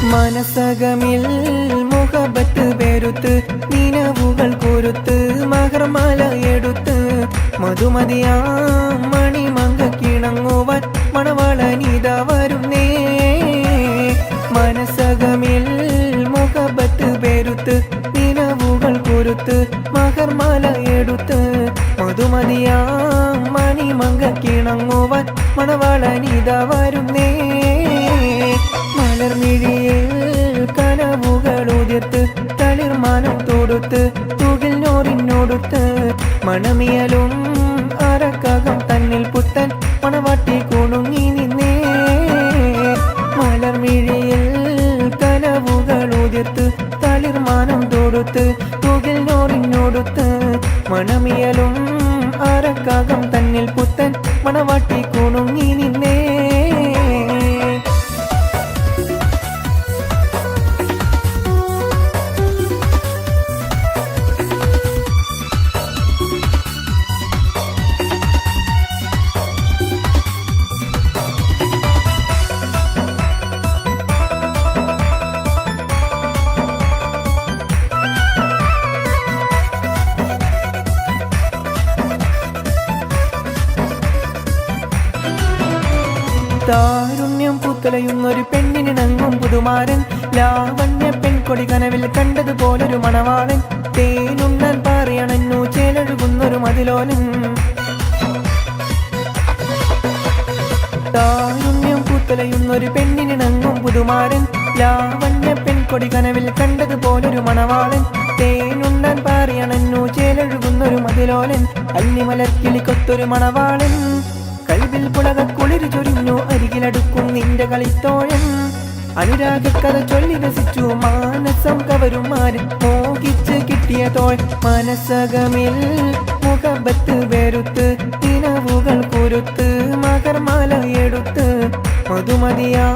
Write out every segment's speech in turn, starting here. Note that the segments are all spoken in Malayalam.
മനസകമിൽ മുഹബത്ത് പെരുത്ത് നിലവുകൾ കൊരുത്ത് മഹർമാല എടുത്ത് മധുമതിയാം മണിമങ്ക കിണങ്ങുവാൻ മണവാളനിത വരുന്നേ. മനസകമിൽ മുഹബത്ത് പെരുത്ത് നിലവുകൾ കൊരുത്ത് മഹർമാല എടുത്ത് മധുമതിയാം മണിമങ്ക കിണങ്ങുവാൻ മണവാളനിത വരുന്നേ. മലർമിഴിയിൽ കനവുകൾ ഉതിർത്ത് തളിർമാനം തൊടുത്ത് തുകിൽ നോറിനോടുത്ത് മണമിയലും അരക്കകം തന്നിൽ പുത്തൻ മണവാട്ടി കുണുങ്ങി നിന്നേ. മലർമിഴിയിൽ കനവുകൾ ഉതിർത്ത് തളിർമാനം തൊടുത്ത് തുകിൽ നോറിനോടുത്ത് മണമിയലും അരക്കകം തന്നിൽ പുത്തൻ മണവാട്ടി കുണുങ്ങി നിന്നേ. താരുണ്യം പൂത്തലയുന്നൊരു പെണ്ണിനിണങ്ങും പുതുമാരൻ ലാവണ്യ പെൺകൊടി കനവിൽ കണ്ടതുപോലൊരു മണവാളൻ തേനുണ്ണാൻ പറയണന്നു ചേലഴുകുന്നൊരു മതിലോലൻ. താരുണ്യം പൂത്തലയുന്നൊരു പെണ്ണിനിണങ്ങും പുതുമാരൻ ലാവണ്യ പെൺകൊടി കനവിൽ കണ്ടതുപോലൊരു മണവാളൻ തേനുണ്ണാൻ പറയണന്നു ചേലഴുകുന്നൊരു മതിലോലൻ. അല്ലിമലർക്കിളിക്കൊത്തൊരു മണവാളൻ കൽവിൽ പുളക കുളിര് ചൊരിഞ്ഞു അരികിലടുക്കും നിന്റെ കളിത്തോഴൻ. അനുരാഗക്കഥ ചൊല്ലി രസിച്ചു മാനസം കവരുമാര് മോഹിച്ച് കിട്ടിയ തോൾ. മനസകമിൽ മുഹബത്ത് വെറുത്ത് നിലവുകൾ കുരുത്ത് മകർമാല എടുത്ത് മധുമതിയാ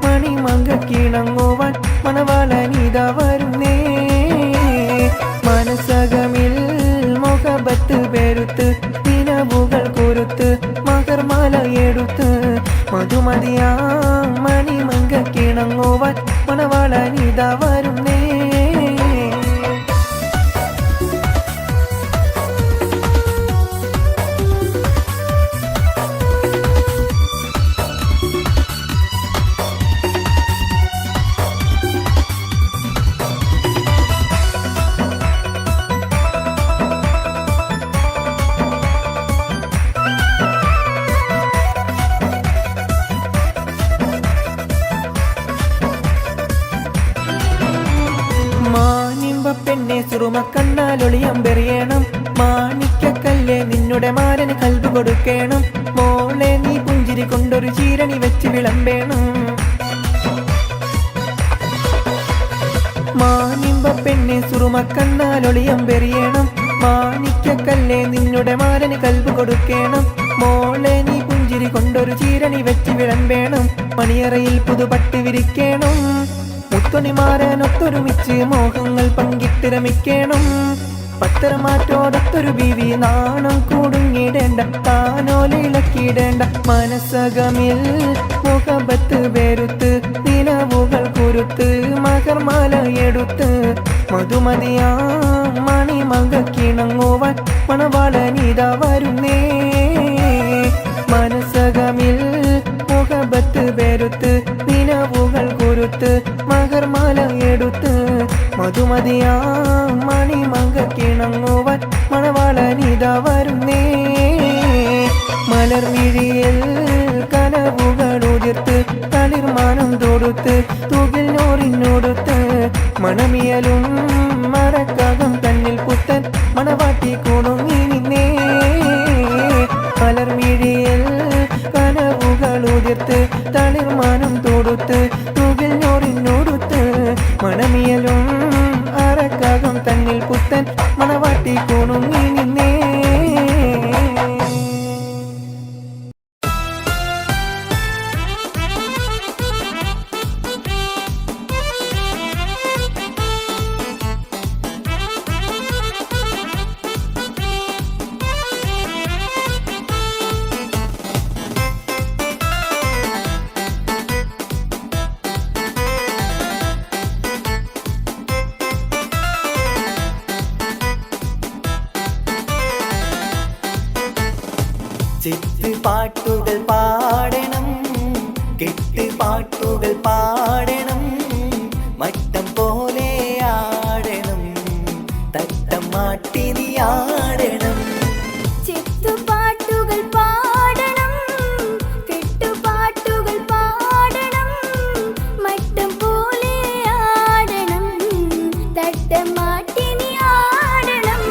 മണിമങ്ക കിണങ്ങുവാൻ മണവാളനിത വരുന്നേ. മനസകമിൽ മുഹബത്ത് വെറുത്ത് നിലവുകൾ കുരുത്ത് മകർമാല എടുത്ത് മധുമതിയാ മണിമങ്ക കിണങ്ങുവാൻ മണവാളനിത വരുന്നേ. പെണ്ണെ സുറുമ കണ്ണാലൊളിയമ്പെറിയണം മാണിക്കക്കല്ലേ നിന്നുടെ മാരന് കൽബ് കൊടുക്കണം. മോളെ നീ പുഞ്ചിരി കൊണ്ടൊരു ചീരണി വെച്ച് വിളമ്പേണം. മാനിമ്പ പെണ്ണെ സുറുമ കണ്ണാലൊളിയമ്പെറിയണം മാണിക്കക്കല്ലേ നിന്നുടെ മാരന് കൽബ് കൊടുക്കണം. മോളെ നീ പുഞ്ചിരി കൊണ്ടൊരു ചീരണി വെച്ച് വിളമ്പേണം. മണിയറയിൽ പുതുപട്ട് വിരിക്കണം മുത്തൊണിമാരനൊത്തൊരുമിച്ച് മോഹങ്ങൾ പങ്കിട്ടിരമിക്കണം. പത്തരമാറ്റോടൊത്തൊരു ബീവി നാണം കൂടുങ്ങിടേണ്ട താനോലിളക്കിടേണ്ട. മനസകമിൽ മുഹബത്ത് വെറുത്ത് നിലവുകൾ കുരുത്ത് മകർമാല എടുത്ത് മധുമതിയാ മണിമങ്ക കിണങ്ങുവാൻ മണവാളനിത വരുന്നേ. മനസകമിൽ മുഹബത്ത് വെറുത്ത് നിലവുകൾ കുരുത്ത് മകർമാല എടുത്ത് മധുമതിയാ മണിമങ്ക കിണങ്ങുവാൻ മണവാളനിത വരുന്നേ. മലർമിഴിയിൽ കനവുകൾ ഉതിർത്ത് തളിർമാനം തൊടുത്ത് തുകിൽ നോറിനോടുത്ത് മണമിയലും മരക്കകം തന്നിൽ പുത്തൻ മണവാട്ടി കുണുങ്ങി നിന്നേ. മലർമിഴിയിൽ കനവുകൾ ഉതിർത്ത് തളിർമാനം തൊടുത്ത് തുകിൽ നോറിനോടുത്ത് മണമിയലും അരക്കകം തന്നിൽ പുത്തൻ മണവാട്ടി കുണുങ്ങി നിന്നേ. പാട്ടുകൾ പാടണം, കെട്ടുപാട്ടുകൾ പാടണം, മട്ടം പോലെ ആടണം, തട്ടം മാട്ടി നീ ആടണം. ചെത്തുപാട്ടുകൾ പാടണം, കെട്ടുപാട്ടുകൾ പാടണം, മട്ടം പോലെ ആടണം, തട്ടം മാട്ടി നീ ആടണം.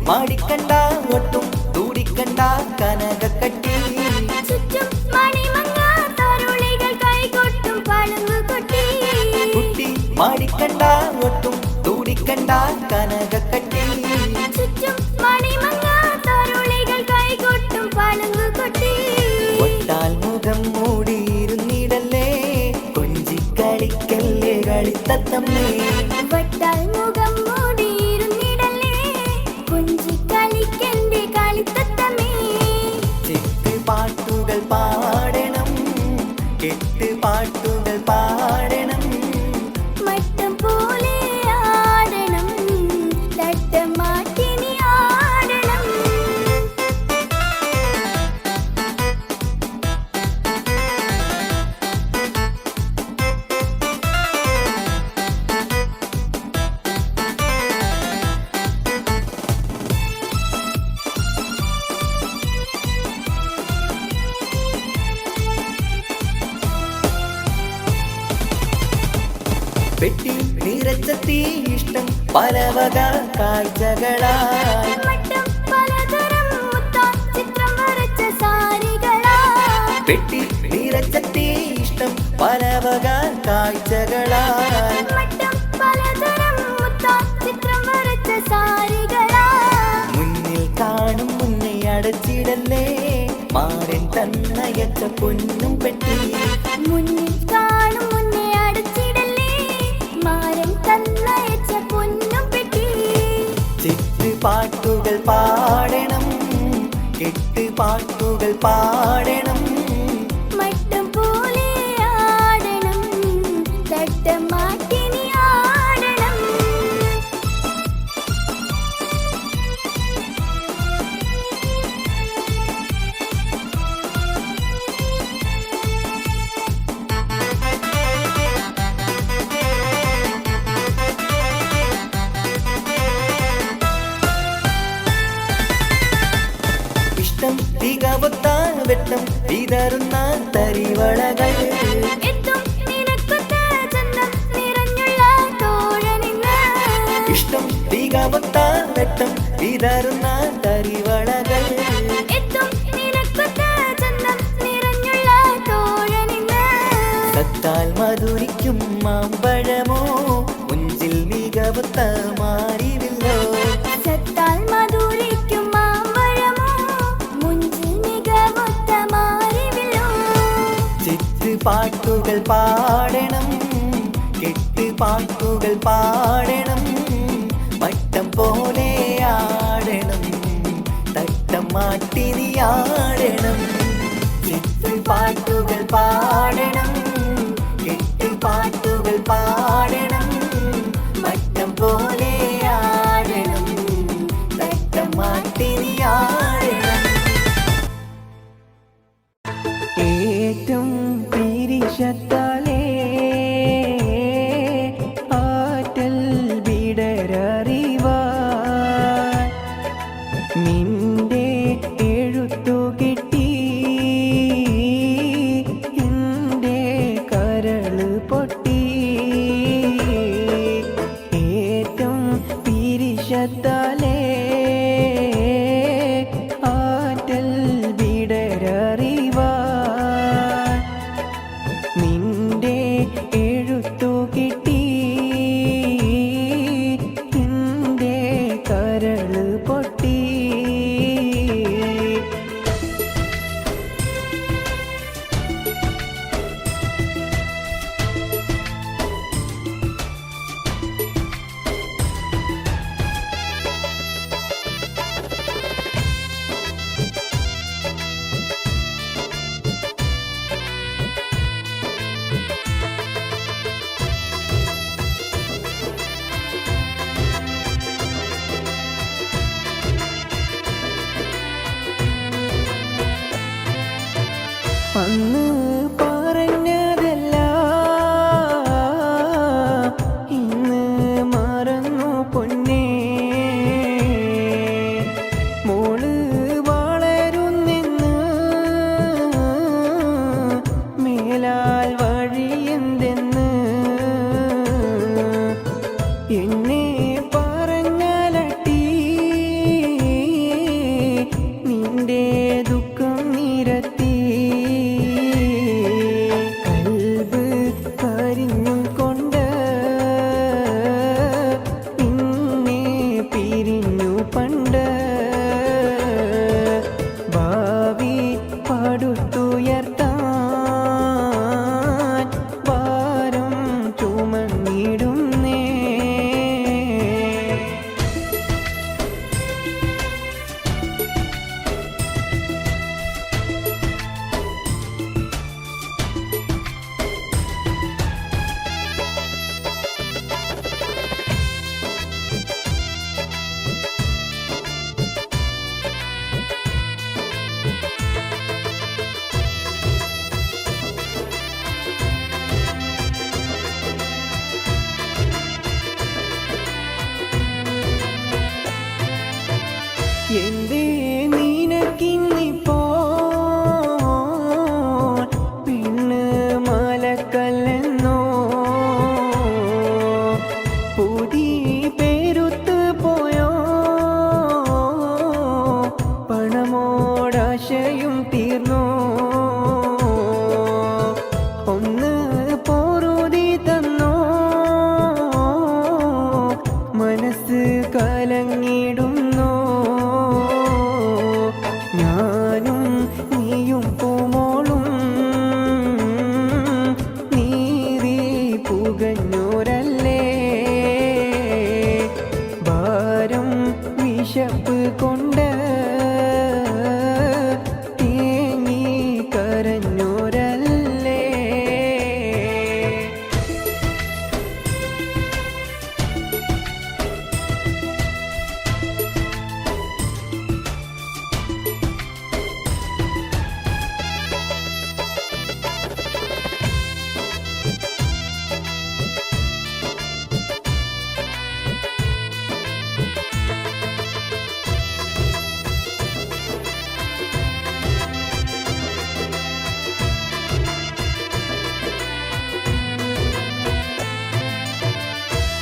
മാടിക്കണ്ട ഒട്ടും തൂടിക്കണ്ട കനകക്കട്ടി, ചുറ്റും മണിമങ്ങ തരുളികൾ കൈകൊട്ടും പളുങ്കുകൊട്ടി. കുട്ടി മാടിക്കണ്ട ഒട്ടും തൂടിക്കണ്ട കനകക്കട്ടി, ചുറ്റും മണിമങ്ങ തരുളികൾ കൈകൊട്ടും പളുങ്കുകൊട്ടി. ഒട്ടാൽ മുഖം മൂടിയിരുന്നിടല്ലേ, കൊഞ്ചിക്കളിക്കല്ലേ കളിത്തത്തമ്മേ. വട്ടാൽ മുഖം മൂടിയിരുന്നിടല്ലേ, കൊഞ്ചിക്കളിക്കന്റെ കളിത്തത്തമ്മേ. ചെത്തുപാട്ടുകൾ പാടണം, കെട്ടുപാട്ടുകൾ പാടണം, മട്ടം പോലെ ആടണം, തട്ടം മാറ്റി നീ ആടണം. പെട്ടി നിറച്ചെത്തി ഇഷ്ടം പലവക കാഴ്ചകളായി, മട്ടം പലതരം മുത്താം ചിത്രം വരച്ച സാരികളായി. പെട്ടി നിറച്ചെത്തി ഇഷ്ടം പലവക കാഴ്ചകളായി, മട്ടം പലതരം മുത്താം ചിത്രം വരച്ച സാരികളായി. മുന്നിൽ കാണും മുന്നേ അടച്ചിടല്ലേ, മാരൻ തന്നയച്ച പൊന്നും പെട്ടി. മുന്നിൽ കാണും മുന്നേ അടച്ചിടല്ലേ, മാരൻ തന്നയച്ച പൊന്നും പെട്ടി. ചെത്തുപാട്ടുകൾ പാടണം, കെട്ടുപാട്ടുകൾ പാടണം, മട്ടം പോലെ ആടണം, തട്ടം മാറ്റി നീ ആടണം. ഇഷ്ടം തികവത്ത വെട്ടം വിതറുന്ന തരിവളകൾ, എത്തും നിനക്കൊത്ത ചന്തം നിറഞ്ഞുള്ള തോഴനിന്ന്. ഇഷ്ടം തികവത്ത വെട്ടം വിതറുന്ന തരിവളകൾ, എത്തും നിനക്കൊത്ത ചന്തം നിറഞ്ഞുള്ള തോഴനിന്ന്. സത്താൽ മധുരിക്കും മാമ്പഴമോ, മുഞ്ചിൽ മികവത്ത മാറിവില്ലോ. സത്താൽ മധുരിക്കും മാമ്പഴമോ, മുഞ്ചിൽ മികവൊത്ത മാറിവില്ലോ. ചെത്തുപാട്ടുകൾ പാടണം, കെട്ടുപാട്ടുകൾ പാടണം, മട്ടം പോലെ ആടണം, തട്ടം മാട്ടി നീ ആടണം. ചെത്തുപാട്ടുകൾ പാടണം, കെട്ടുപാട്ടുകൾ പാടണം, മട്ടം പോലെ ആടണം, തട്ടം മാട്ടി നീ ആടണം. ഏറ്റം പിരിശത്താലേ ആറ്റൽ വിടരറിവാൻ നിന്റെ എഴുത്തു കിട്ടി എൻ്റെ കരള് പൊട്ടി. ഏറ്റം പിരിശത്താലേ ആറ്റൽ വിടരറിവാൻ അന്ന് പറഞ്ഞതല്ല ഇന്ന് മറന്നു പൊന്നേ മോള് വളരുന്നെന്ന് മേലാൽ വഴിയെന്തെന്ന് എന്നെ പറഞ്ഞാലട്ടി നിന്റെ ദുഃഖം നിരത്തി കൽബ് കരിഞ്ഞും കൊണ്ട് നിന്നെ പിരിഞ്ഞു പണ്ട് ഭാവി പടുത്തുയർത്താൻ ഭാരം ചുമന്നിടുന്നേ. എന്തേ നിനക്കിന്നിപ്പോ പെണ്ണ് മലക്കല്ലെന്നോ പുതി പേരുത്ത് പോയോ പണമോടാശയും തീർന്നോ ഒന്ന് പോറുതി തന്നോ മനസ്സ് കലങ്ങിടുന്നോ ഞാനും നീയും പൂമോളും നീറി പുകഞ്ഞോരല്ലേ ഭാരം വിശപ്പ് കൊണ്ട് തേങ്ങി കരഞ്ഞോരല്ലേ.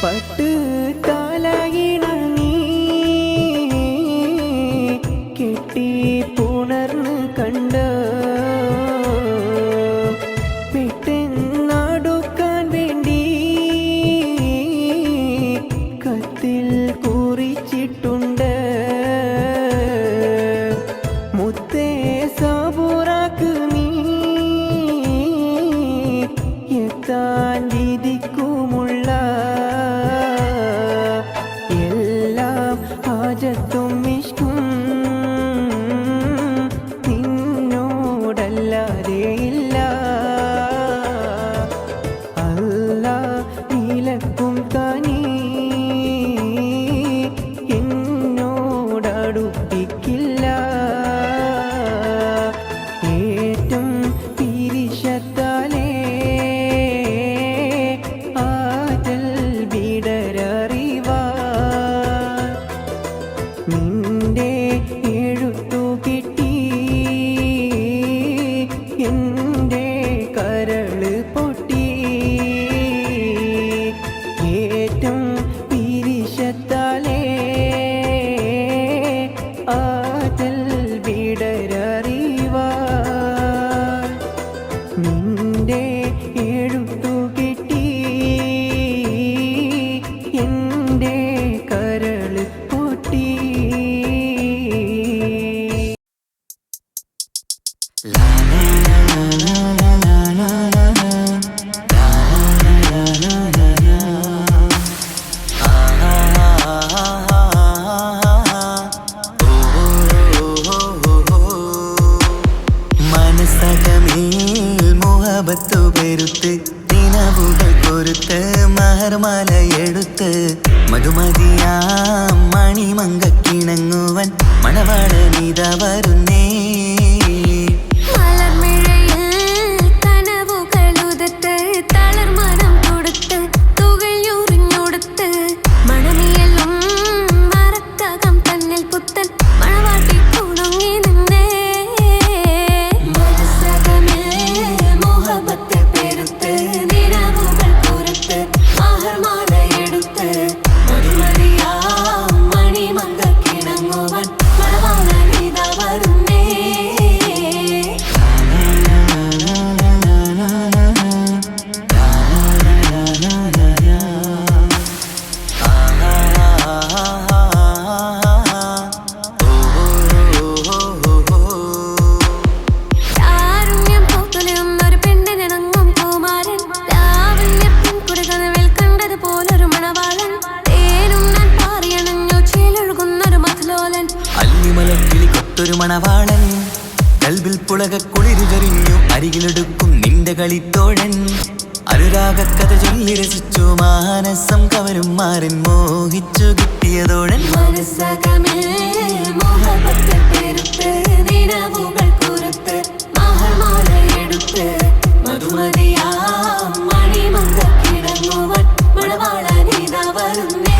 പട്ട് തലയിണ നീ കെട്ടി പുണർന്ന് കണ്ട് പെട്ടെന്നടുക്കാൻ വേണ്ടി കത്തിൽ കുറിച്ചിട്ടുണ്ട് മുത്തേ സബൂറാക്ക് നീ എത്താൻ വിധിക്കുമുള്ള എല്ലാം ഹാജത്തും ഇഷ്കും നിന്നോടല്ലാതെ ഇല്ല അല്ലാ നീലക്കും തനി എന്നോടടുപ്പിക്കില്ല ഏറ്റവും പിരിശത്താലേ ആറ്റൽ വിടരറിവാ നിന്റെ എഴുത്തു കിട്ടി എൻ്റെ കരള് പൊട്ടി ഏറ്റവും പിരിശത്താലേ ആറ്റൽ വിടരറിവാ നിന്റെ എഴുത്തു കിട്ടി എൻ്റെ കരള് പൊട്ടി. മനസ്സകമേൽ മുഹബത്തു പെരുത്ത് നിലവുകൾ പൊരുത്ത് മഹർമാലയെടുത്ത് മധുമതിയാം മണിമങ്കക്കിണങ്ങുവൻ മണവാളനിത വരുന്നേ മലർമിഴയിൽ പുളക കുളിരുചൊരിഞ്ഞു അരികിലെടുക്കും നിന്റെ കളിത്തോഴൻ അനുരാഗ കഥ ചൊല്ലി രസിച്ചു മാനസം കവരും മാറിൻ മോഹിച്ചു കിട്ടിയതോഴൻ മനസ്സകമേ മോഹപത്തിൽ പെരുത്ത് നിലവുകൾ കുറുത്ത് മഹർമാലയെടുത്ത് മധുമതിയാം മണിമങ്ക കിടങ്ങുവൻ മണവാളനിത വരുന്നേ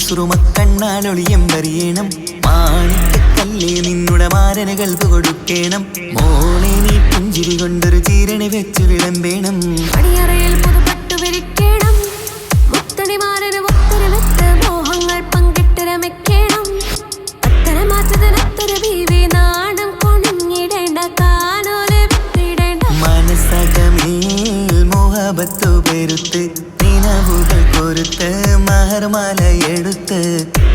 സുറുമക്കണ്ണാലൊളിയം വരിയണം മാണിക്കല്ലേ നിന്നുടെ മാരന് കൽപ്പ് കൊടുക്കണം മോളെ നീ പുഞ്ചിരി കൊണ്ടൊരു ചീരണി വെച്ച് വിളമ്പേണം അടിയറയിൽ പുതുപട്ടു വിരിക്കണം മുത്തടിമാരന് മുത്തരമെത്ത് മോഹങ്ങൾ പങ്കിട്ട് രമിക്കണം അത്തര മാറ്റത്തിനത്തര ബീവി നാണം കൊണിഞ്ഞിടേണ്ട കാനോലെ വിട്ടിടേണ്ട മനസ്സകമേൽ മോഹബത്തു പെരുത്ത് നിലവുകൾ കൊരുത്ത് മഹർമാല എടുത്ത്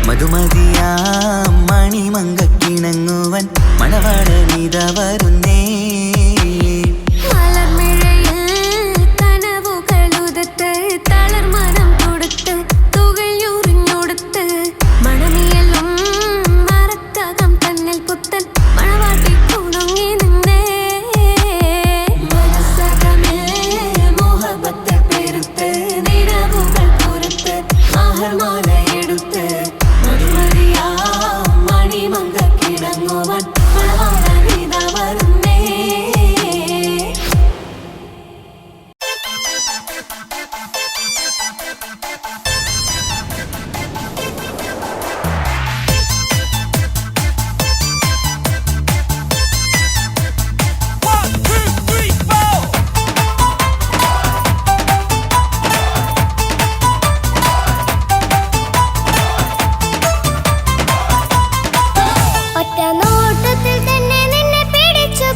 മധുമതിയാം മണിമങ്കക്കിണങ്ങുവൻ മണവാളനിത വരുന്നേ മലർമിഴയിൽ കനവുകളുതത്ത് തളർമനം കൊടുത്ത് തുകയുറിഞ്ഞൊടുത്ത് മണമിയലും മറക്കകം തന്നിൽ പുത്തൻ മണവാട്ടി കുണുങ്ങി നിന്നേ മനസ്സകമേ മോഹബത്ത് പെരുത്ത് നിലവുകൾ കുറുത്ത് മഹർമാലയെടുത്ത് മധുമതിയാം മണിമങ്കക്കിണങ്ങുവൻ മണവാളനിത വരുന്നേ ഒറ്റ നോട്ടത്തിൽ തന്നെ നിന്നെ പിടിച്ചു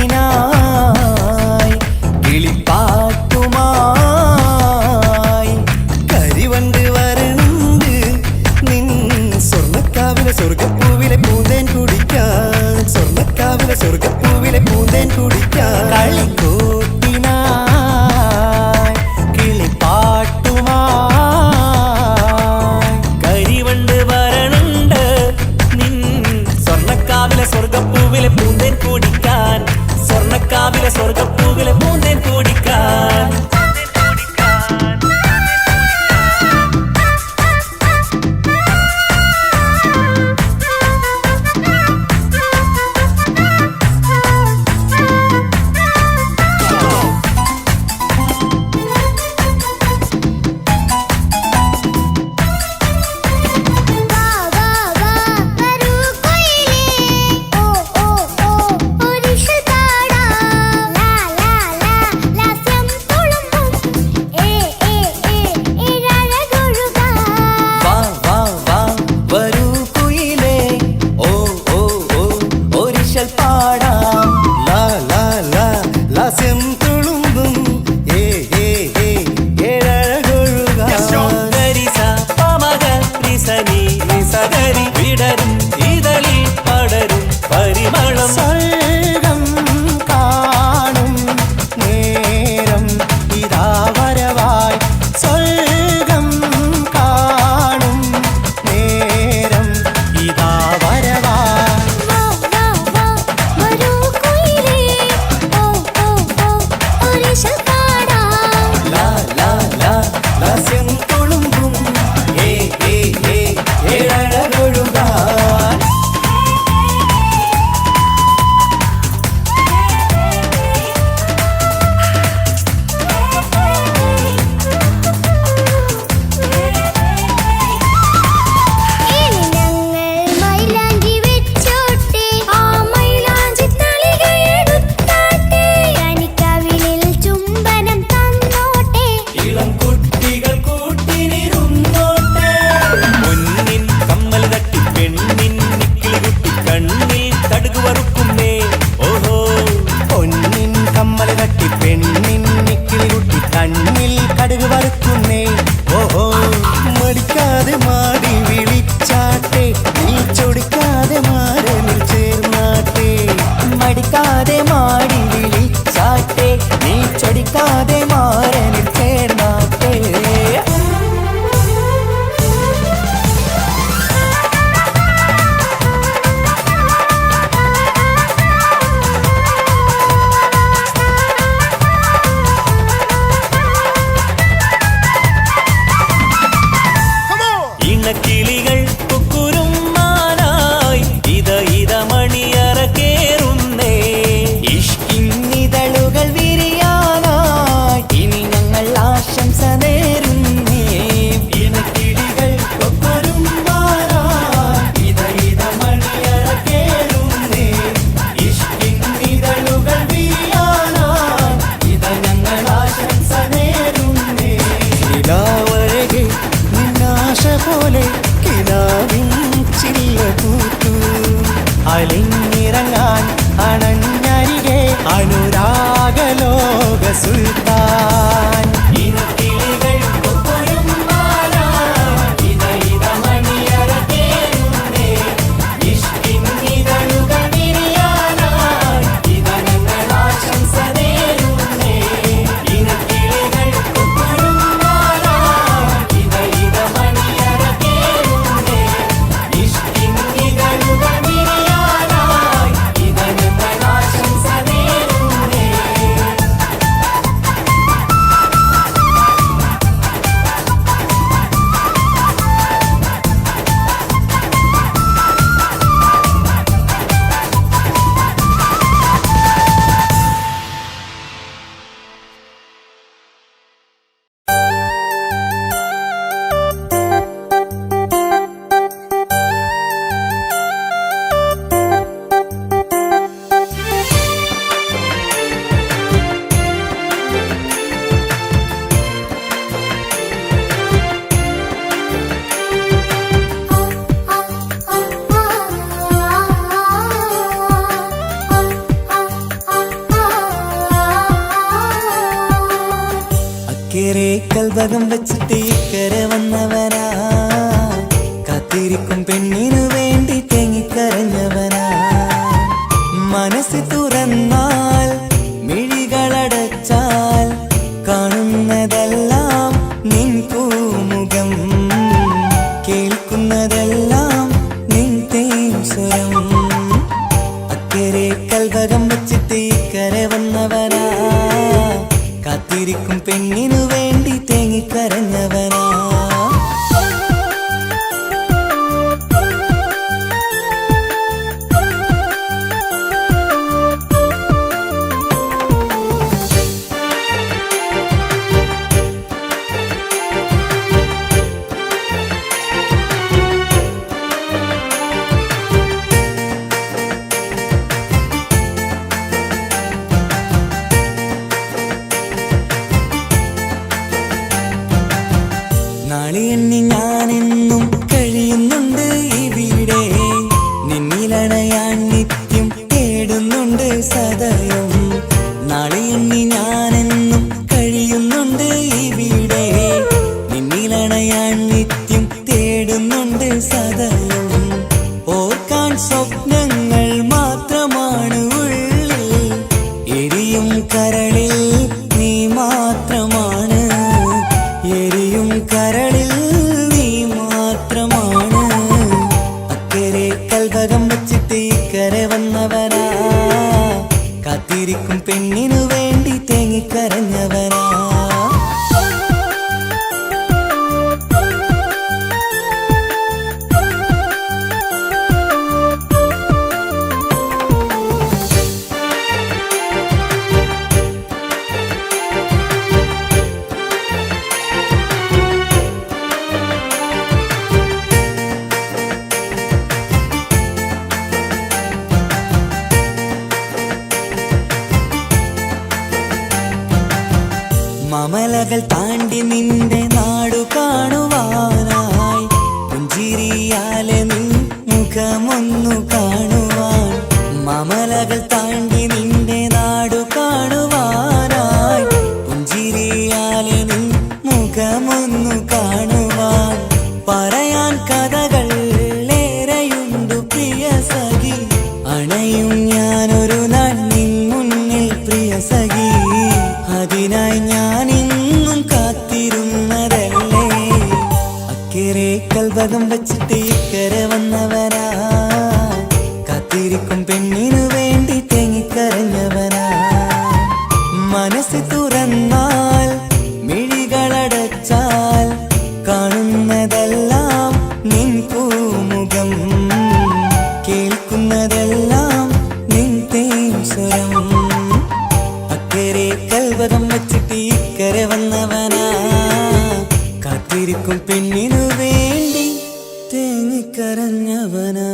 കളിക്കൂത്തിനായി കിളിപ്പാട്ടുമായി കരിവണ്ട് വരണ്ട് നിൻ സ്വർണ്ണക്കാവിലെ സ്വർഗപ്പൂവിലെ പൂന്തേൻ കുടിക്കാൻ സ്വർണ്ണക്കാവിലെ സ്വർഗപ്പൂവിലെ പൂന്തേൻ കുടിക്കാൻ കളിക്കൂത്തിനായി കിളിപ്പാട്ടുമായി കരിവണ്ട് വരണ്ട് നിൻ സ്വർണ്ണക്കാവിലെ സ്വർഗപ്പൂവിലെ പൂന്തേൻ കുടിക്കാൻ സ്വർണ്ണക്കാവിലെ സ്വർഗപ്പൂവിലെ പൂന്തേൻ കുടിക്കാൻ അലിഞ്ഞിറങ്ങാൻ അണഞ്ഞരികെ അനുരാഗലോക സുൽത്താൻ കൽവകം വെച്ചിട്ട് ഇക്കരെ വന്നവനാ കാത്തിരിക്കും പെണ്ണിനു വേണ്ടി തേങ്ങിക്കരഞ്ഞവനാ മനസ്സ് തുറന്നാൽ മിഴികളടച്ചാൽ കാണുന്നതെല്ലാം നിൻ പൂമുഖം കേൾക്കുന്നതെല്ലാം നിൻ തേൻ സ്വരം അക്കരെ കൽവകം വെച്ചിട്ട് ഇക്കരെ വന്നവനാ കാത്തിരിക്കും പെണ്ണിനു വേണ്ടി തേങ്ങിക്കരഞ്ഞവനാ നാളെ എണ്ണി ഞാനെന്നും കഴിയുന്നുണ്ട് ഇവിടെ നിന്നിലണയാൻ നിത്യം തേടുന്നുണ്ട് സദയം നാളെ എണ്ണി ഞാനെന്നും കഴിയുന്നുണ്ട് ഇവിടെ നിന്നിലണയാൻ നിത്യം തേടുന്നുണ്ട് സദയം ഓർക്കാൻ സ്വപ്നങ്ങൾ മാത്രമാണ് ഉള്ളിൽ എരിയും കരളിൽ നീ മാത്രമാണ് എരിയും കരളിൽ നീ മാത്രമാണ് അക്കരെ കൽവകം വെച്ചിട്ട് ഇക്കരെ വന്നവനാ കാത്തിരിക്കും പെണ്ണിനു വേണ്ടി തേങ്ങിക്കരഞ്ഞവനാ മമലകൾ താണ്ടി നിന്റെ നാടു കാണുവാനായി പുഞ്ചിരിയാലെ നിൻ മുഖമൊന്നു കാണുവാൻ മമലകൾ താണ്ടി നിന്റെ നാടു കാണുവാനായി പുഞ്ചിരിയാലെ നിൻ മുഖമൊന്നു കാണുവാൻ പറയാൻ കഥകൾ ഏറെയുണ്ടു പ്രിയ സഖി അണയും ഞാനൊരു നാൾ നിൻ മുന്നിൽ പ്രിയ സഖി അതിനായി ഞാൻ ഇന്നും കാത്തിരുന്നതല്ലേ അക്കരെ കൽവകം വെച്ചിട്ട് ഇക്കരെ വന്നവനാ കാത്തിരിക്കും പെണ്ണിനു വേണ്ടി തേങ്ങിക്കരഞ്ഞവനാ മനസ്സ് തുറന്നാൽ മിഴികളടച്ചാൽ കാണുന്നതെല്ലാം നിൻ പൂമുഖം കേൾക്കുന്നതെല്ലാം നിൻ തേൻ സ്വരം അക്കരെ കൽവകം വെച്ചിട്ട് ഇക്കരെ വന്നവനാ കാത്തിരിക്കും പെണ്ണിനു വേണ്ടി തേങ്ങിക്കരഞ്ഞവനാ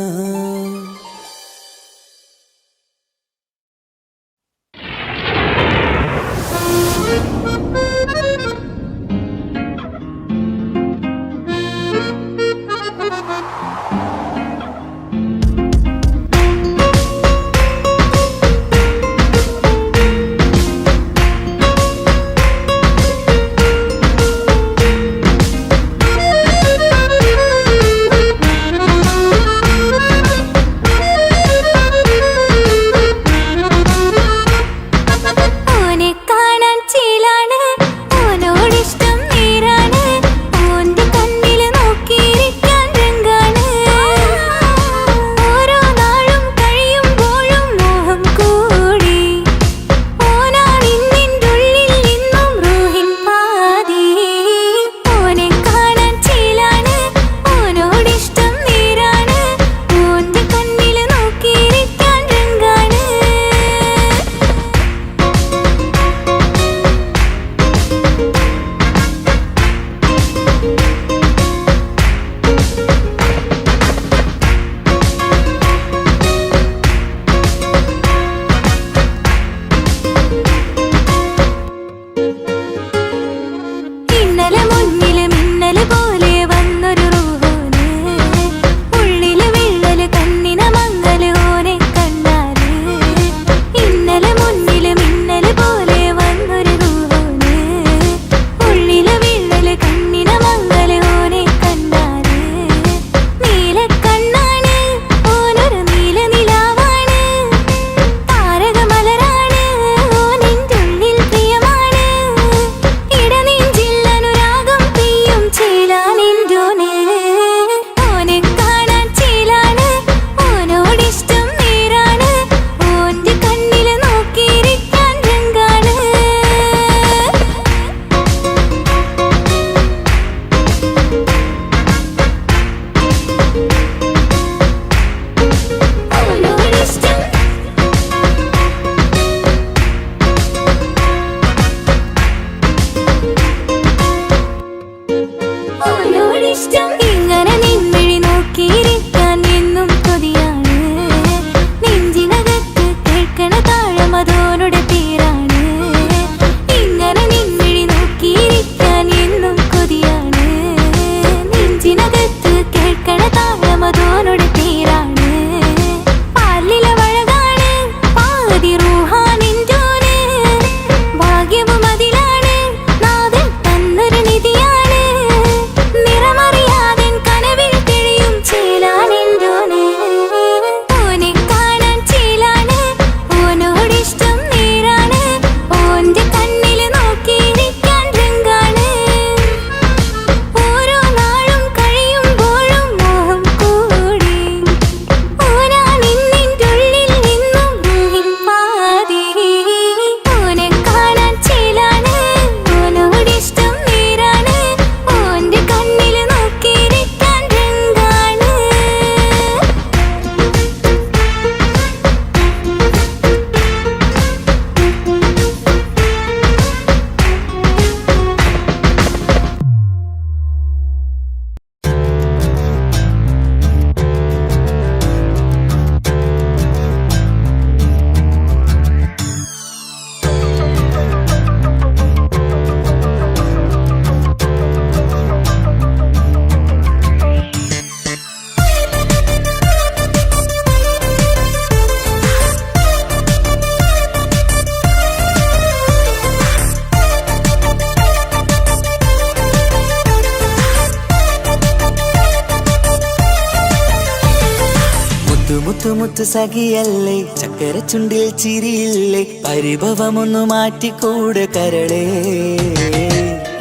മുത്തു സഖിയല്ലേ ചക്കര ചുണ്ടിൽ ചിരിയില്ലേ പരിഭവമൊന്നു മാറ്റിക്കൂടെ കരളേ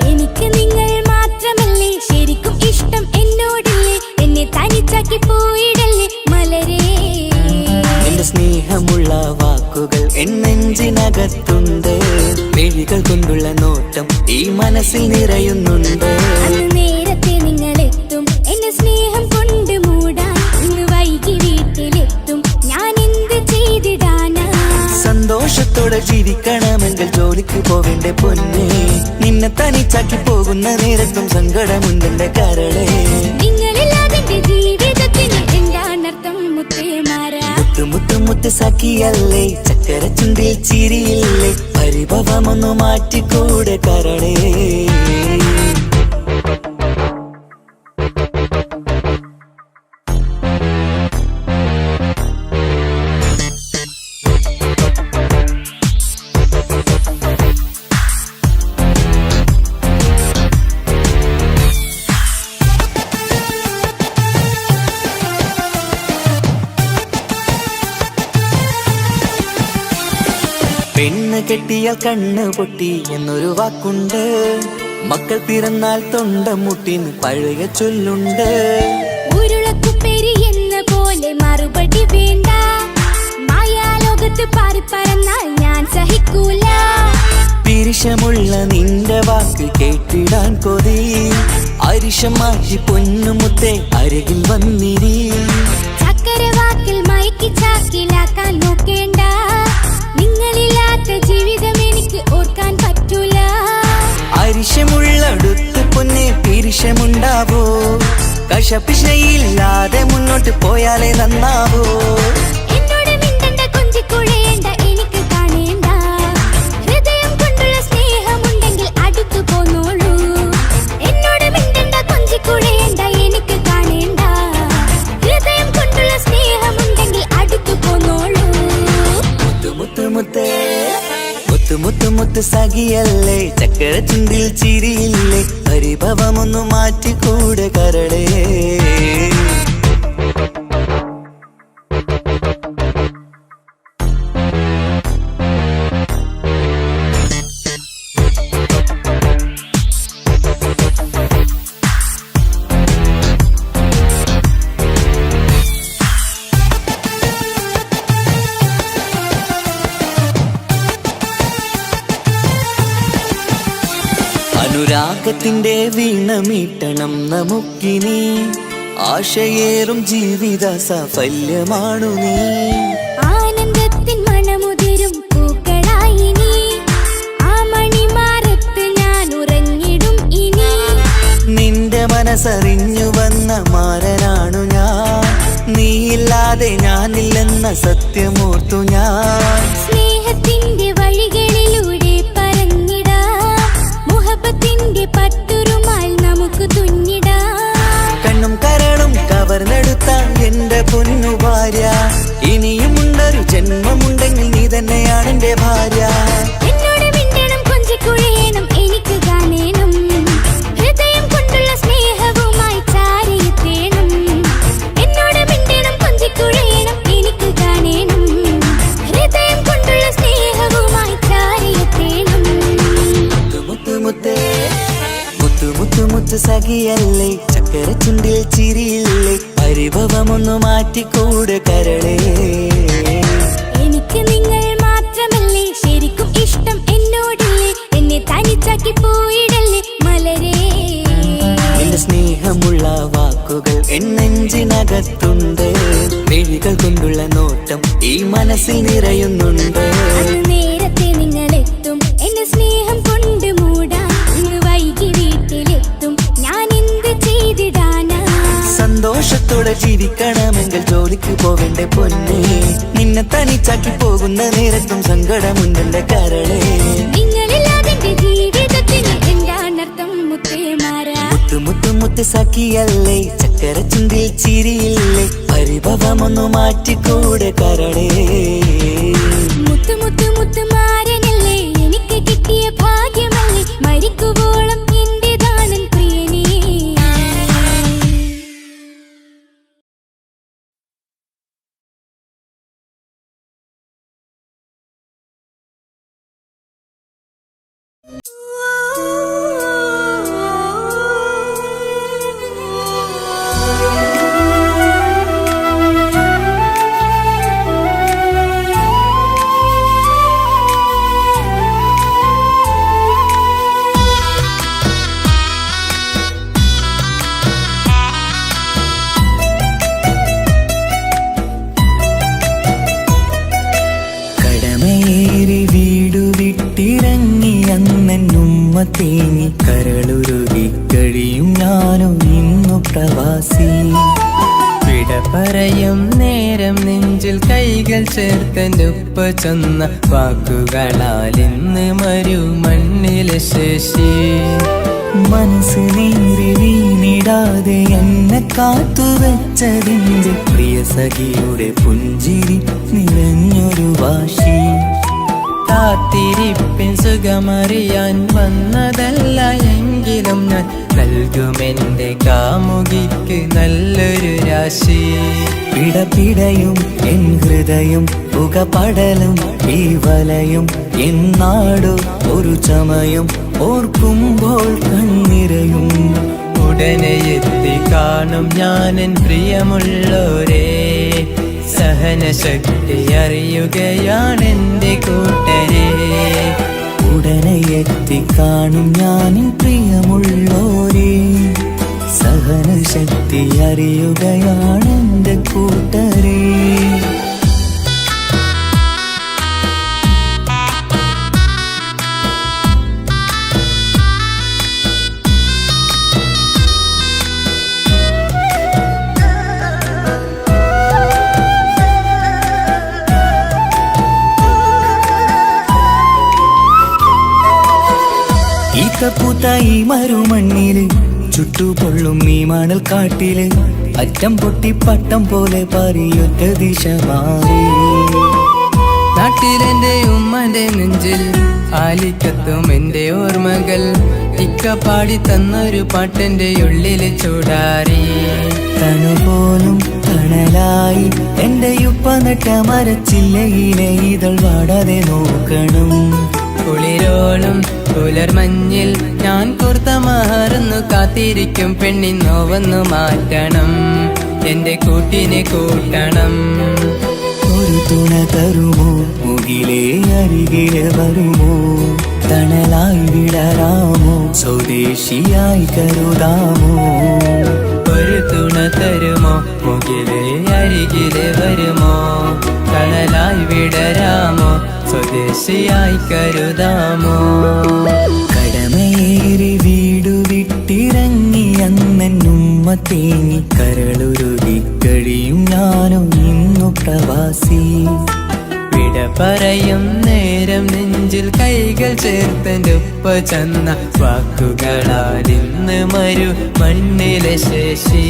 എനിക്ക് നിങ്ങൾ മാത്രമല്ലേ ശരിക്കും ഇഷ്ടം എന്നോടില്ലേ എന്നെ തനിച്ചാക്കി പോയിടല്ലേ മലരേ എന്റെ സ്നേഹമുള്ള വാക്കുകൾ എന്നെഞ്ചിനകത്തുണ്ട് മിഴികൾ കൊണ്ടുള്ള നോട്ടം ഈ മനസ്സിൽ നിറയുന്നുണ്ട് അന്ന് നേരത്തെ നിങ്ങളെത്തും എന്നെ സ്നേഹം കൊണ്ട് മൂടാൻ ഇന്ന് വൈകി വീട്ടിലെത്തും ഞാൻ എന്ത് ചെയ്തിടാനാ സന്തോഷത്തോടെ ജീവിക്കണമെങ്കിൽ ജോലിക്ക് പോവേണ്ട പൊന്നേ നിന്നെ തനിച്ചാക്കി പോകുന്ന നേരത്തും സങ്കടമുണ്ടെന്റെ കരളേ നിങ്ങളില്ലാതെ എന്റെ ജീവിതത്തിന് എന്താണർത്ഥം മുത്തേമാരാ മുത്ത് സഖിയല്ലേ ചക്കര ചുണ്ടിൽ ചിരിയില്ലേ പരിഭവമൊന്നു മാറ്റിക്കൂടെ കരളേ പെണ്ണ് കെട്ടിയാൽ കണ്ണ് പൊട്ടി എന്നൊരു വാക്കുണ്ട് മക്കൾ പിറന്നാൽ തൊണ്ട മുട്ടിന് പഴയ ചൊല്ലുണ്ട് ഉരുളക്കുപ്പേരി എന്ന പോലെ മറുപടി വേണ്ട മായാലോകത്ത് പാറി പറന്നാൽ ഞാൻ സഹിക്കൂല പിരിശമുള്ള നിന്റെ വാക്ക് കേട്ടിടാൻ കൊതി അരിശം മാറ്റി പൊന്നുമുത്തേ അരികിൽ വന്നിരി ചക്കര വാക്കിൽ മയക്കി ചാക്കിലാക്കാൻ നോക്കേണ്ട നിങ്ങളില്ലാത്ത ജീവിതം എനിക്ക് ഓർക്കാൻ പറ്റൂല അരിശമുള്ളടുത്ത് പൊന്നെ പിരിശമുണ്ടാവോ കശപിശയില്ലാതെ മുന്നോട്ട് പോയാലേ നന്നാവോ എന്നോട് മിണ്ടണ്ട കൊഞ്ചിക്കുഴയേണ്ട എനിക്ക് കാണേണ്ട ഹൃദയം കൊണ്ടുള്ള സ്നേഹമുണ്ടെങ്കിൽ അടുത്തു പോന്നോളൂ എന്നോട് മിണ്ടണ്ട കൊഞ്ചിക്കുഴയേണ്ട എനിക്ക് കാണേണ്ട ഹൃദയം കൊണ്ടുള്ള സ്നേഹമുണ്ടെങ്കിൽ അടുത്തു പോന്നോളൂ മുത്ത് സഖിയല്ലേ ചക്കര ചുണ്ടിൽ ചിരിയില്ലേ പരിഭവമൊന്നു മാറ്റിക്കൂടെ കരളേ അനുരാഗത്തിന്റെ വീണമീട്ടണം നമുക്കിനി ആശയേറും ജീവിത സാഫല്യമാണു നീ ആനന്ദത്തിൻ മണമുതിരും പൂക്കളായി നീ ആ മണിമാറത്ത് ഞാൻ ഉറങ്ങിടും ഇനി നിന്റെ മനസ്സറിഞ്ഞു വന്ന മാരനാണു ഞാൻ നീയില്ലാതെ ഞാനില്ലെന്ന സത്യമോർത്തു ഞാൻ സ്നേഹത്തിന്റെ വഴികളിലൂടെ പറഞ്ഞിടാം മുഹബത്തിന്റെ പട്ടുറുമാൽ നമുക്ക് തുന്നിടാം കണ്ണും കരളും കവർന്നെടുത്ത എന്റെ പൊന്നു ഭാര്യ ഇനിയുമുണ്ടൊരു ജന്മമുണ്ടെങ്കിൽ നീ തന്നെയാണ് എന്റെ ഭാര്യ എന്നോട് മിണ്ടണം കൊഞ്ചിക്കുഴയണം എനിക്ക് കാണേണം ഹൃദയം കൊണ്ടുള്ള സ്നേഹവുമായി ചാരിയെത്തേണം എന്നോട് മിണ്ടണം കൊഞ്ചിക്കുഴയണം എനിക്ക് കാണേണം ഹൃദയം കൊണ്ടുള്ള സ്നേഹവുമായി ചാരിയെത്തേണം മുത്ത് സഖിയല്ലേ ചക്കര ചുണ്ടിൽ ചിരിയില്ലേ പരിഭവമൊന്നു മാറ്റിക്കൂടെ കരളേ എനിക്ക് നിങ്ങൾ മാത്രമല്ലേ ശരിക്കും ഇഷ്ടം എന്നോടില്ലേ എന്നെ തനിച്ചാക്കി പോയിടല്ലേ മലരേ നിന്റെ സ്നേഹമുള്ള വാക്കുകൾ എന്നെഞ്ചിനകത്തുണ്ട് മിഴികൾ കൊണ്ടുള്ള നോട്ടം ഈ മനസ്സിൽ നിറയുന്നുണ്ട് അന്ന് നേരത്തെ നിങ്ങളെത്തും എന്നെ സ്നേഹം കൊണ്ട് മൂടാൻ ഇന്ന് വൈകി വീട്ടിലെത്തും ഞാൻ എന്ത് ചെയ്തിടാനാ സന്തോഷത്തോടെ ജീവിക്കണമെങ്കിൽ ജോലിക്ക് പോവേണ്ട പൊന്നേ നിന്നെ തനിച്ചാക്കി പോകുന്ന നേരത്തും സങ്കടമുണ്ടെന്റെ കരളേ നിങ്ങളില്ലാതെ എന്റെ ജീവിതത്തിന് എന്താണർത്ഥം മുത്തേമാരാ മുത്ത് സഖിയല്ലേ ചക്കര ചുണ്ടിൽ ചിരിയില്ലേ പരിഭവമൊന്നു മാറ്റിക്കൂടെ കരളേ മുത്ത് മാരനല്ലേ എനിക്ക് കിട്ടിയ ഭാഗ്യമല്ലേ മരിക്കുവോളം നേരം നെഞ്ചിൽ കൈകൾ ചേർത്തെൻ്റെ ഉപ്പ ചൊന്ന വാക്കുകളാൽ ഇന്ന് മരുമണ്ണിലെ ശേഷി. മനസ്സ് നീറി വീണിടാതെ എന്നെ കാത്തുവെച്ചതിൻ്റെ പ്രിയ സഖിയുടെ പുഞ്ചിരി നിറഞ്ഞൊരു വാശി. കാത്തിരിപ്പിൻ സുഖമറിയാൻ വന്നതല്ല എങ്കിലും ഞാൻ നൽകുമെൻ്റെ കാമുകിക്ക് നല്ലൊരു രാശി. പിടപിടയും എൻ ഹൃദയം പുകപടലും ഈ വലയും എന്നാടു ഒരു ചമയം ഓർക്കുമ്പോൾ കണ്ണിരയും. ഉടനെ എത്തി കാണും ഞാനെൻ പ്രിയമുള്ളോരേ, സഹനശക്തി അറിയുകയാണെൻ്റെ കൂട്ടരെ. ഉടനെ എത്തിക്കാണും ഞാനിൻ പ്രിയമുള്ളോരേ, സഹനശക്തി അറിയുകയാണെൻ്റെ കൂട്ടരേ. ഈത്തപ്പൂത്ത ഈ മരുമണ്ണില് ചുട്ടുപൊള്ളും ഈ മണൽ കാട്ടില് അറ്റം പൊട്ടി പട്ടം പോലെ പറിയൊറ്റ ദിശ മാറി. നാട്ടിലെൻ്റെ ഉമ്മൻ്റെ നെഞ്ചിൽ ആലിക്കത്തും എൻ്റെ ഓർമ്മകൾ ഇക്ക പാടി തന്നൊരു പാട്ടെൻ്റെ ഉള്ളിൽ ചൂടാറി. തണുപോലും തണലായി എൻ്റെ ഉപ്പ നട്ട മരച്ചില്ലയിലെ ഇതൾ വാടാതെ നോക്കണം. കുളിരോളും പുലർമഞ്ഞിൽ ഞാൻ കുർത്ത മാറുന്നു കാത്തിരിക്കും പെണ്ണിൻ നോവന്നു മാറ്റണം, എൻ്റെ കൂട്ടിനെ കൂട്ടണം. ഒരു തുണ തരുമോ മുകിലേ അരികിലെ വരുമോ, തണലായി വിടരാമോ സ്വദേശിയായി കരുതാമോ. ഒരു തുണ തരുമോ മുകിലേ അരികിലെ വരുമോ, തണലായി വിടരാമോ സ്വദേശിയായി കരുതാമോ. കടമയേറി വീടു വിട്ടിറങ്ങി അന്നുമ്മ തേങ്ങി കരളുരുകി കഴിയും ഞാനും ഇന്നു പ്രവാസി. വിട പറയും നേരം നെഞ്ചിൽ കൈകൾ ചേർത്തെൻ്റെ ഉപ്പ ചന്ന വാക്കുകളാൽ ഇന്ന് മരുമണ്ണിലെ ശേഷി.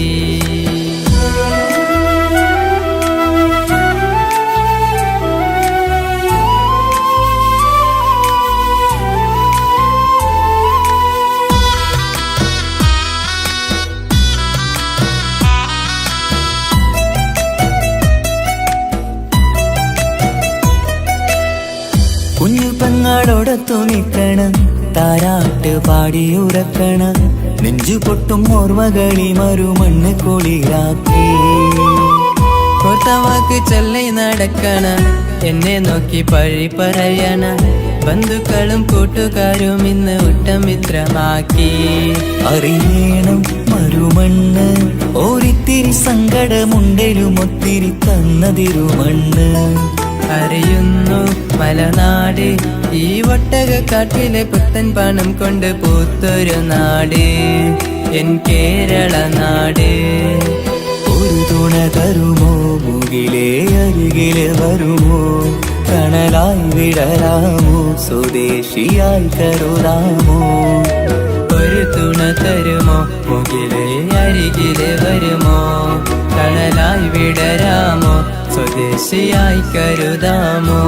കുഞ്ഞു പെങ്ങളോടൊത്തു നിൽക്കണം, താരാട്ട് പാടിയുറക്കണം, നെഞ്ചു പൊട്ടും ഓർമ്മകളി മരുമണ്ണ് കുളിരാക്കി. കോർത്തവാക്ക് ചൊല്ലി നടക്കണ, എന്നെ നോക്കി പഴി പറയണ, ബന്ധുക്കളും കൂട്ടുകാരും ഇന്ന് ഉട്ടമിത്രമാക്കി. അറിയണം മരുമണ്ണ് ഒരിത്തിരി സങ്കടമുണ്ടേലും ഒത്തിരി തന്നതിരുമണ്ണ്. അറിയുന്നു മലനാട് ഈ ഒട്ടകക്കാട്ടിലെ പുത്തൻ പണം കൊണ്ട് പൂത്തൊരു നാട്, എൻ കേരള നാട്. ഒരു തുണ തരുമോ മുകിലേ അരികിലെ വരുമോ, തണലായി വിടരാമോ സ്വദേശിയായി കരുതാമോ. ഒരു തുണ തരുമോ മുകിലേ അരികിലെ വരുമോ, തണലായി വിടരാമോ സ്വദേശിയായി കരുതാമോ.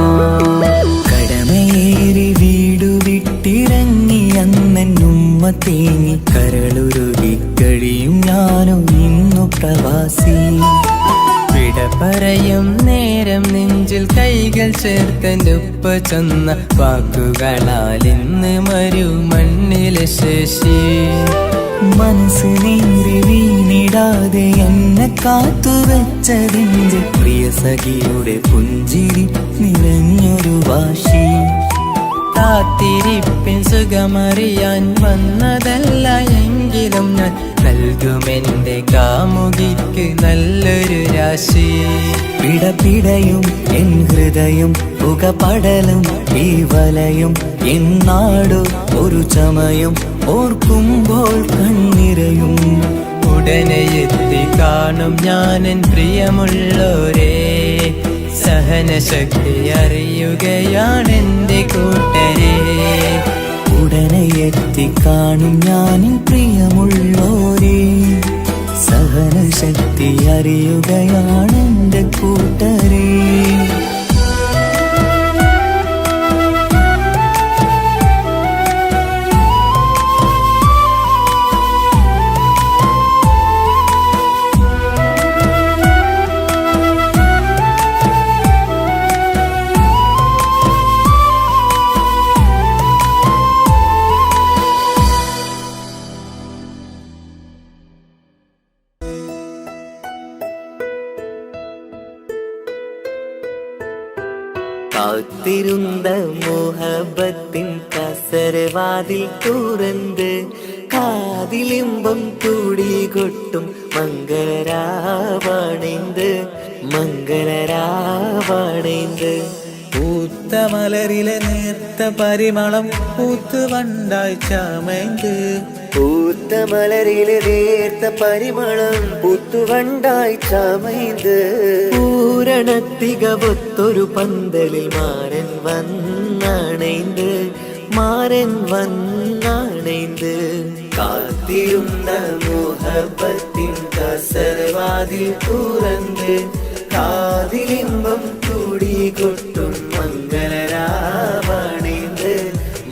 കടമയേറി വീടു വിട്ടിറങ്ങി അന്നുമ്മ തേങ്ങി കരളുരുകി കഴിയും ഞാനും ഇന്നു പ്രവാസി. വിട പറയും നേരം നെഞ്ചിൽ കൈകൾ ചേർത്തെൻ്റെ ഉപ്പ ചൊന്ന വാക്കുകളാൽ ഇന്ന് മരുമണ്ണിലെ ശേഷി. മനസ്സ് നീറി വീണിടാതെ എന്നെ കാത്തുവെച്ചതിൻ്റെ പ്രിയ സഖിയുടെ പുഞ്ചിരി നിറഞ്ഞൊരു വാശി. കാത്തിരിപ്പിൻ സുഖമറിയാൻ വന്നതല്ല എങ്കിലും ഞാൻ നൽകുമെൻ്റെ കാമുകിക്ക് നല്ലൊരു രാശി. പിടപിടയും എൻ ഹൃദയം പുകപടലും ഈ വലയും എന്നാടു ഒരു ചമയം ഓർക്കുമ്പോൾ കണ്ണിരയും. ഉടനെ എത്തി കാണും ഞാനെൻ പ്രിയമുള്ളോരേ. സഹനശക്തി അറിയുകയാണെന്റെ കൂട്ടരെ. ഉടനെ എത്തി കാണും ഞാനിൻ പ്രിയമുള്ളോരേ. സഹനശക്തി അറിയുകയാണെന്റെ കൂട്ടരെ. കാത്തിരുന്ന മോഹബത്തിൻ കസരവാതിൽ തുറന്ന് കാതിലിമ്പം കൂടികൊട്ടും മംഗളരാവണൈന്ത് മംഗളരാവണൈന്ത്. പൂത്ത മലരിലെ നേർത്ത പരിമളം പൂത്തുവണ്ടായി ചമൈന്ത്. പൂത്ത മലരിലെ നേർത്ത പരിമളം പൂത്തുവണ്ടായി ചമൈന്ത്. പൂരണത്തികവൊത്തൊരു പന്തലിൽ മാരൻ വന്നണൈന്ത് മാരൻ വന്നണൈന്ത്. കാത്തിരുന്ന മോഹബത്തിൻ കസരവാതിൽ തുറന്ന് കാതിലിമ്പം കൂടികൊട്ടും മംഗളരാവണൈന്ത്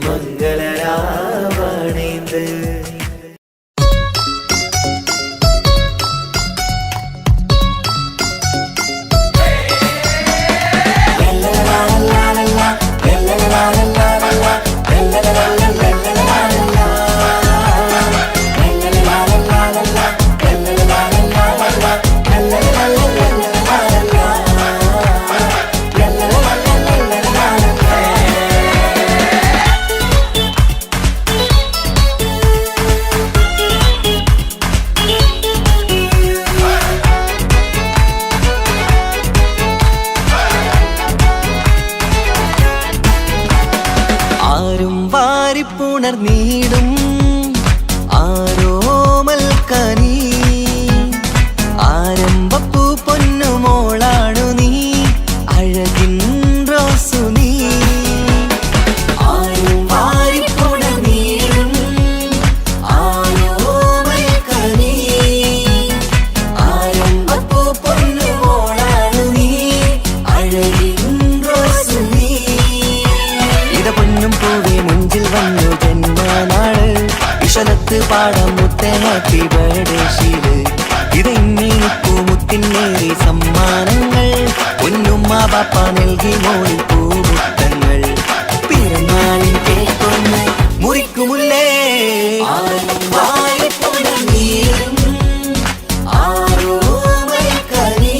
മംഗളരാവണൈന്ത്. പുണർന്നീടും ആരോമൽ കനി ആരംഭപ്പൂ പൊന്നുമോളാണു നീ അഴകിൻ റോസു നീ. ആരും വാരിപ്പുണർന്നീടും ആരോമൽ കനി ആരംഭപ്പൂ പൊന്നുമോളാണു നീ അഴകിൻ റോസു നീ. ഇത പൊന്നും പൂവേ മുഞ്ചിൽ വന്നു ജന്മനാള് വിഷലത്ത് പാടാം മുത്തേ ഹാപ്പി ബർത്ത്ഡേ ശീല്. ഇതെന്നീപ്പൂ മുത്തിനേറി സമ്മാനങ്ങൾ പൊന്നുമ്മ ബാപ്പ നൽകി മോളിൽ പൂമുത്തങ്ങൾ. പിറന്നാളിൻ കേക്കൊന്ന് മുറിക്കുമുല്ലേ ആരും വാരിപ്പുണർന്നീടും ആരോമൽ കനി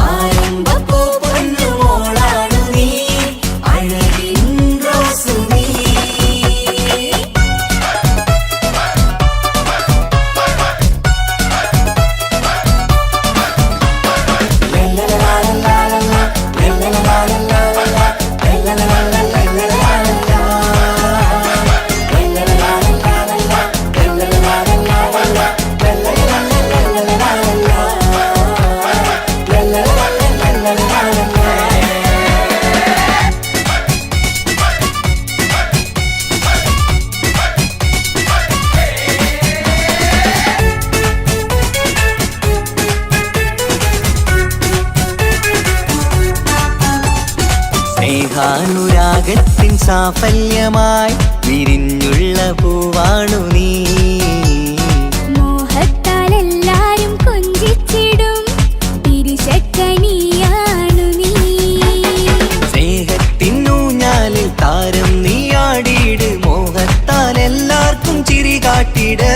ആരംഭപ്പൂ പൊന്നുമോളാണു നീ അഴകിൻ റോസു നീ. സ്നേഹാനുരാഗത്തിൻ സാഫല്യമായി വിരിഞ്ഞുള്ള പൂവാണു നീ. മോഹത്താൽ എല്ലാരും കൊഞ്ചിച്ചിടും തിരിശക്കനിയാണു നീ. സ്നേഹത്തിനൂഞ്ഞാലിൽ താരം നീ ആടിയിട് മോഹത്താൽ എല്ലാവർക്കും ചിരി കാട്ടിട്.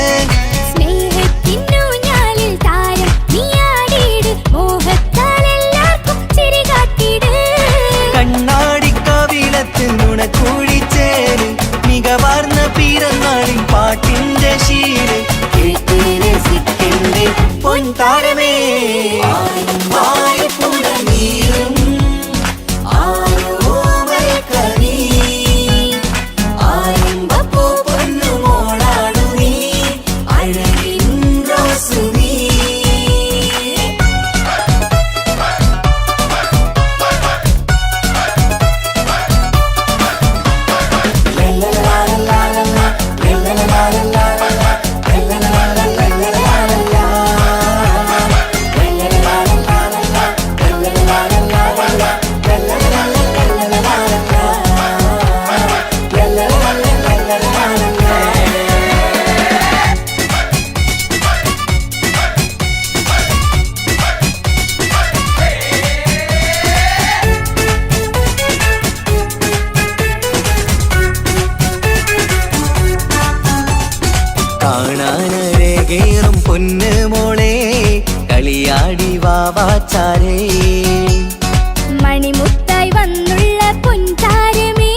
സ്നേഹത്തിനൂഞ്ഞാലിൽ താരം നീ ആടിയിട് മോഹത്താൽ എല്ലാവർക്കും ചിരി കാട്ടിട്. കണ്ണാടിക്കവിളത്ത് നുണക്കൂടിച്ചേര് മികവാർന്ന പിറന്നാളിൻ പാട്ടിന്റെ ശീല് കേട്ട് രസിക്കണ്ടേ പൊൻതാരമേ. ആരും വാരിപ്പുണർന്നീടും ആരോമൽ കനി ആരംഭപ്പൂ പൊന്നുമോളാണു നീ അഴകിൻ വാവാച്ചാരേ മണിമുത്തായി വന്നുള്ള പൊൻതാരമേ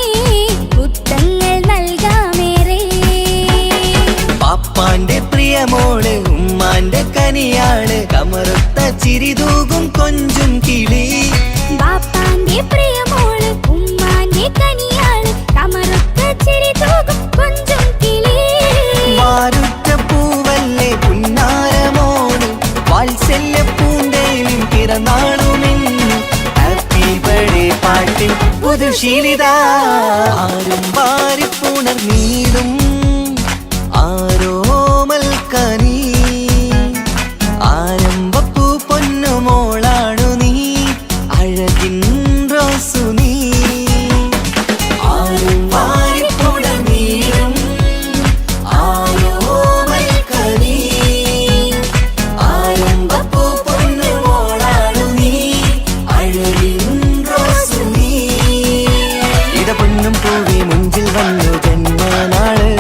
മുത്തങ്ങൾ നൽകാമേറെ പാപ്പാന്റെ പ്രിയമോള് ഉമ്മാന്റെ കനിയാണ് കമറുത്ത ചിരിതൂകും കൊഞ്ചും കിളി ബാപ്പാന്റെ പ്രിയമോള് ഉമ്മാന്റെ കനിയാണ് കമറുത്ത ചിരിതൂകും കൊഞ്ചും കിളി വാരുറ്റ പൂവല്ലേ പുന്നാരമോള് വാത്സല്യ പൂന്തേലിൻ പിറന്നാളുമിന്ന് ഹാപ്പി ബർത്ത്ഡേ പാട്ടിൽ പുതുശീലിത ആരും വാരിപ്പുണർന്നീടും ആരോമൽ കനി ആരംഭപ്പൂ പൊന്നുമോളാണു നീ അഴകിൻ റോസു നീ ആരും വാരിപ്പുണർന്നീടും ആരോമൽ കനി ആരംഭപ്പൂ പൊന്നുമോളാണു നീ അഴകിൻ റോസു നീ ഇട പൊന്നും പൂവി മുഞ്ചിൽ വന്നു ജന്മനാള്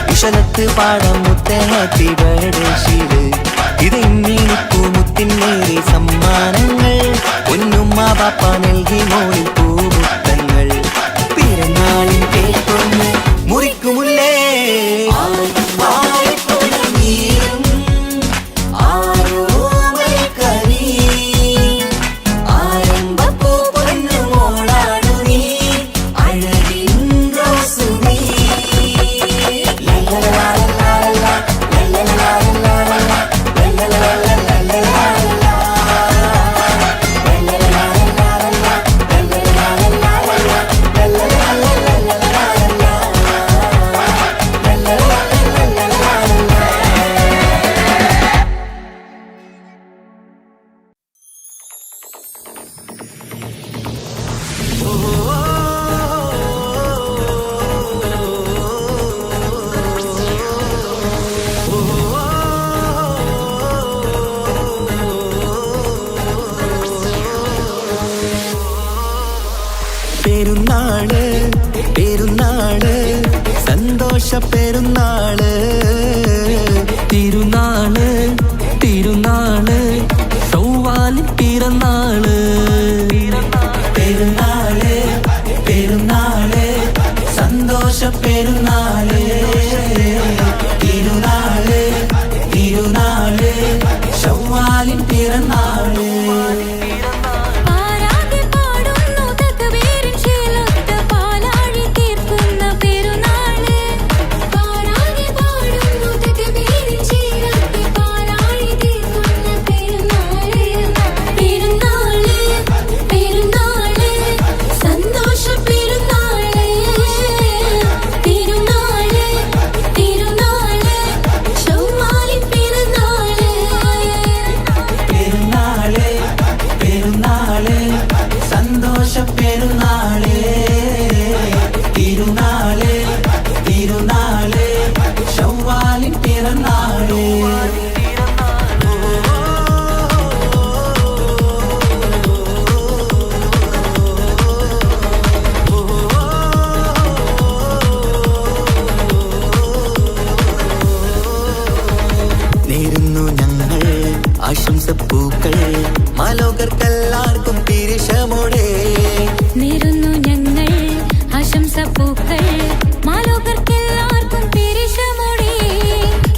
വിഷലത്ത് പാടം മുത്ത ഹാപ്പി ബർത്ത്ഡേ ശീല് ഇത് ഇന്നിപ്പൂ മുത്തിനേറെ സമ്മാനങ്ങൾ പൊന്നുമ്മ പാപ്പ നൽകി മോളിൽ പൂമുത്തങ്ങൾ പിറന്നാളിൻ കേൾക്കൊന്ന് മുറിക്കുമുല്ലേ ആരോമൽ കനി ആരംഭപ്പൂ പൊന്നുമോളാണു നീ അഴകിൻ റോസു നീ പെരുന്നാള് പെരുന്നാള് സന്തോഷ പെരുന്നാള് തിരുനാള് തിരുനാള് ചൊവ്വാലിൻ പിറന്നാള് പെരുന്നാള് പെരുന്നാള് സന്തോഷ പെരുന്നാള് തിരുനാള് തിരുനാള് ചൊവ്വാലിൻ പിറന്നാള് നേരുന്നു ഞങ്ങൾ ആശംസപ്പൂക്കൾ മാലോകർക്കെല്ലാവർക്കും പിരിശമോടെ നേരുന്നു ഞങ്ങൾ ആശംസപ്പൂക്കൾ മാലോകർക്കെല്ലാവർക്കും പിരിശമോടെ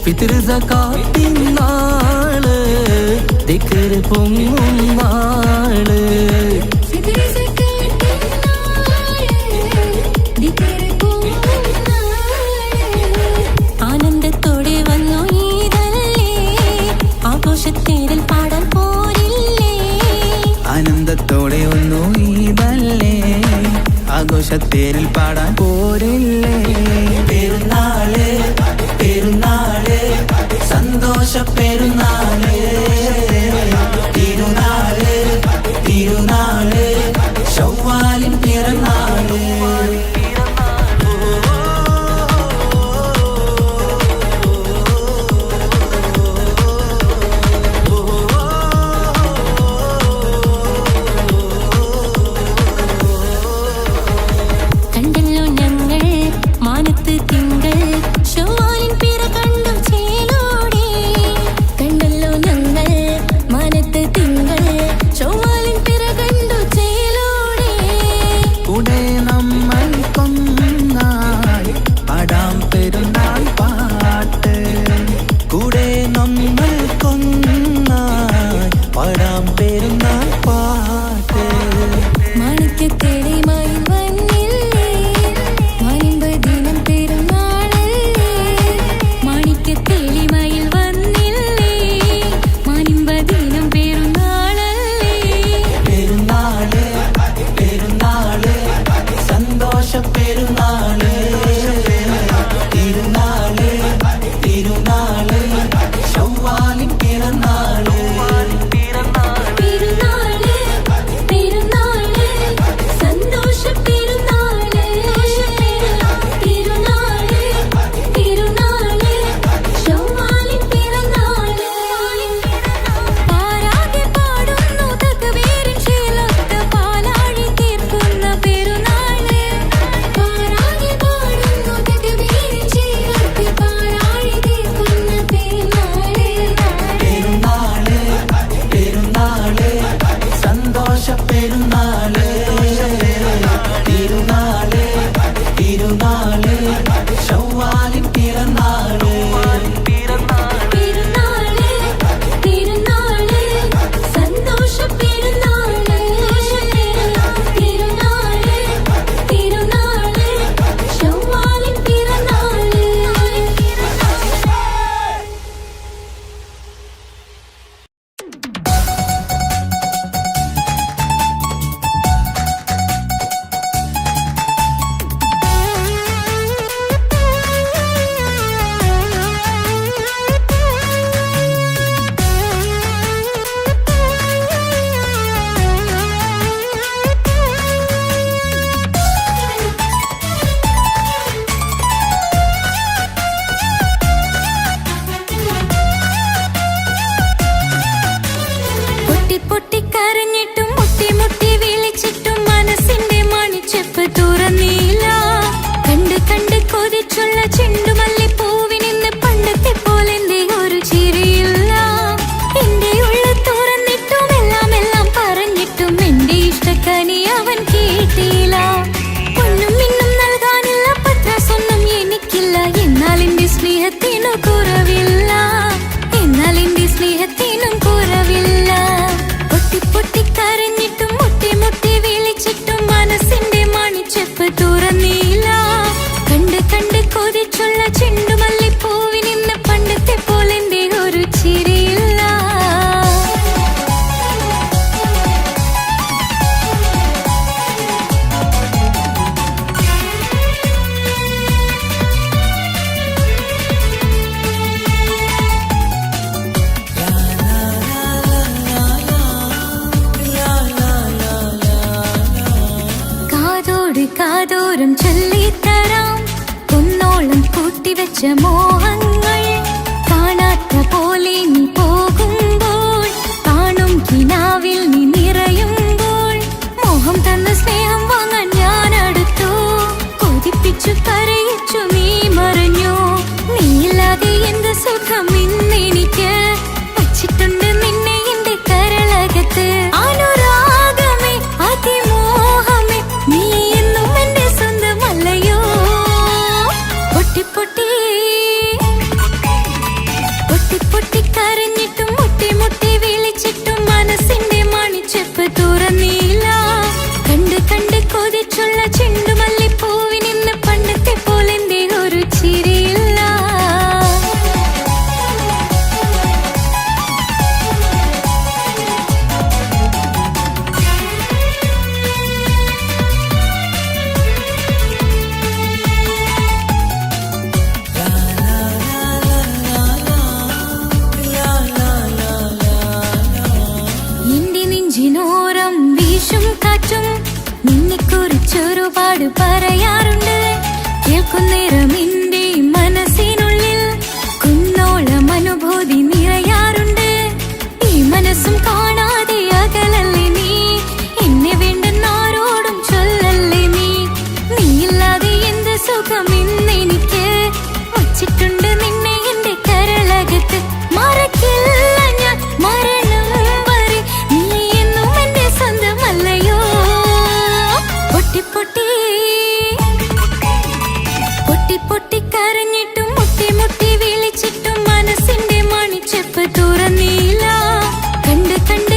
ഫിത്ർ സകാത്തിൻ നാള് ദിക്ർ പൊങ്ങും നാള് ആനന്ദത്തോടെ വന്നു ഈദല്ലേ ആഘോഷത്തേരിൽ പാടാൻ പോരില്ലേ ആനന്ദത്തോടെ ഒന്നു ഈദല്ലേ ആഘോഷത്തേരിൽ പാടാൻ പോരില്ലേ പെരുന്നാള് പെരുന്നാള് സന്തോഷ പെരുന്നാള് തിരുനാള് തിരുനാള് ചൊവ്വാലിൻ പിറന്നാള് കണ്ടല്ലോ ഞങ്ങൾ മാനത്ത് തിങ്കൾ ചൊവ്വാലിൻ പിറ കണ്ടു ചേലോടെ കണ്ടല്ലോ ഞങ്ങൾ കാതോരം ചൊല്ലിത്തരാം കുന്നോളം കൂട്ടിവെച്ച മോഹങ്ങൾ കാണാത്ത പോലെ നീ പോകുമ്പോൾ കാണും കിനാവിൽ നീ നിറയുമ്പോൾ മോഹം തന്ന സ്നേഹം വാങ്ങാൻ ഞാൻ അടുത്തു കൊതിപ്പിച്ചു കരയിച്ചു നീ മറഞ്ഞു നീയില്ലാതെ എന്ത് സുഖം ഇന്നെനിക്ക് വച്ചിട്ടുണ്ട് നിന്നെ എന്റെ കരളകത്ത് അനുരാഗമേ അതിമോഹമേ നീ എന്നും എന്റെ സ്വന്തമല്ലയോ പൊട്ടി പൊട്ടി പൊട്ടി പൊട്ടി കരഞ്ഞിട്ടും മുട്ടി മുട്ടി വിളിച്ചിട്ടും മനസ്സിന്റെ മണിച്ചെപ്പ് തുറന്നില്ല കണ്ട് കണ്ട് കൊതിച്ചുള്ള ചെണ്ടുമല്ലിപ്പൂവിനിന്ന് പണ്ടത്തെ പോലെന്റെ ഒരു ചിരിയില്ല എന്റെ നെഞ്ചിനോരം വീശും കാറ്റും നിന്നെക്കുറിച്ചൊരുപാട് പറയാറുണ്ട് കേൾക്കുന്നേരം എന്റെ മനസ്സിനുള്ളിൽ കുന്നോളം അനുഭൂതി നിറയാറുണ്ട് ഈ മനസ്സും കാണാതെ അകലല്ലേ നീ എന്നെ വേണ്ടെന്നാരോടും ചൊല്ലല്ലേ നീ നീയില്ലാതെ എന്ത് സുഖം ഇന്നെനിക്ക് വച്ചിട്ടുണ്ട് നിന്നെ എന്റെ കരളകത്ത് മറക്കില്ല ഞാൻ മരണം വരെ നീ എന്നും എന്റെ സ്വന്തമല്ലയോ പൊട്ടി പൊട്ടി പൊട്ടി പൊട്ടി കരഞ്ഞിട്ടും മുട്ടി മുട്ടി വിളിച്ചിട്ടും മനസ്സിന്റെ മണിച്ചെപ്പ് തുറന്നില്ല കണ്ട് കണ്ട്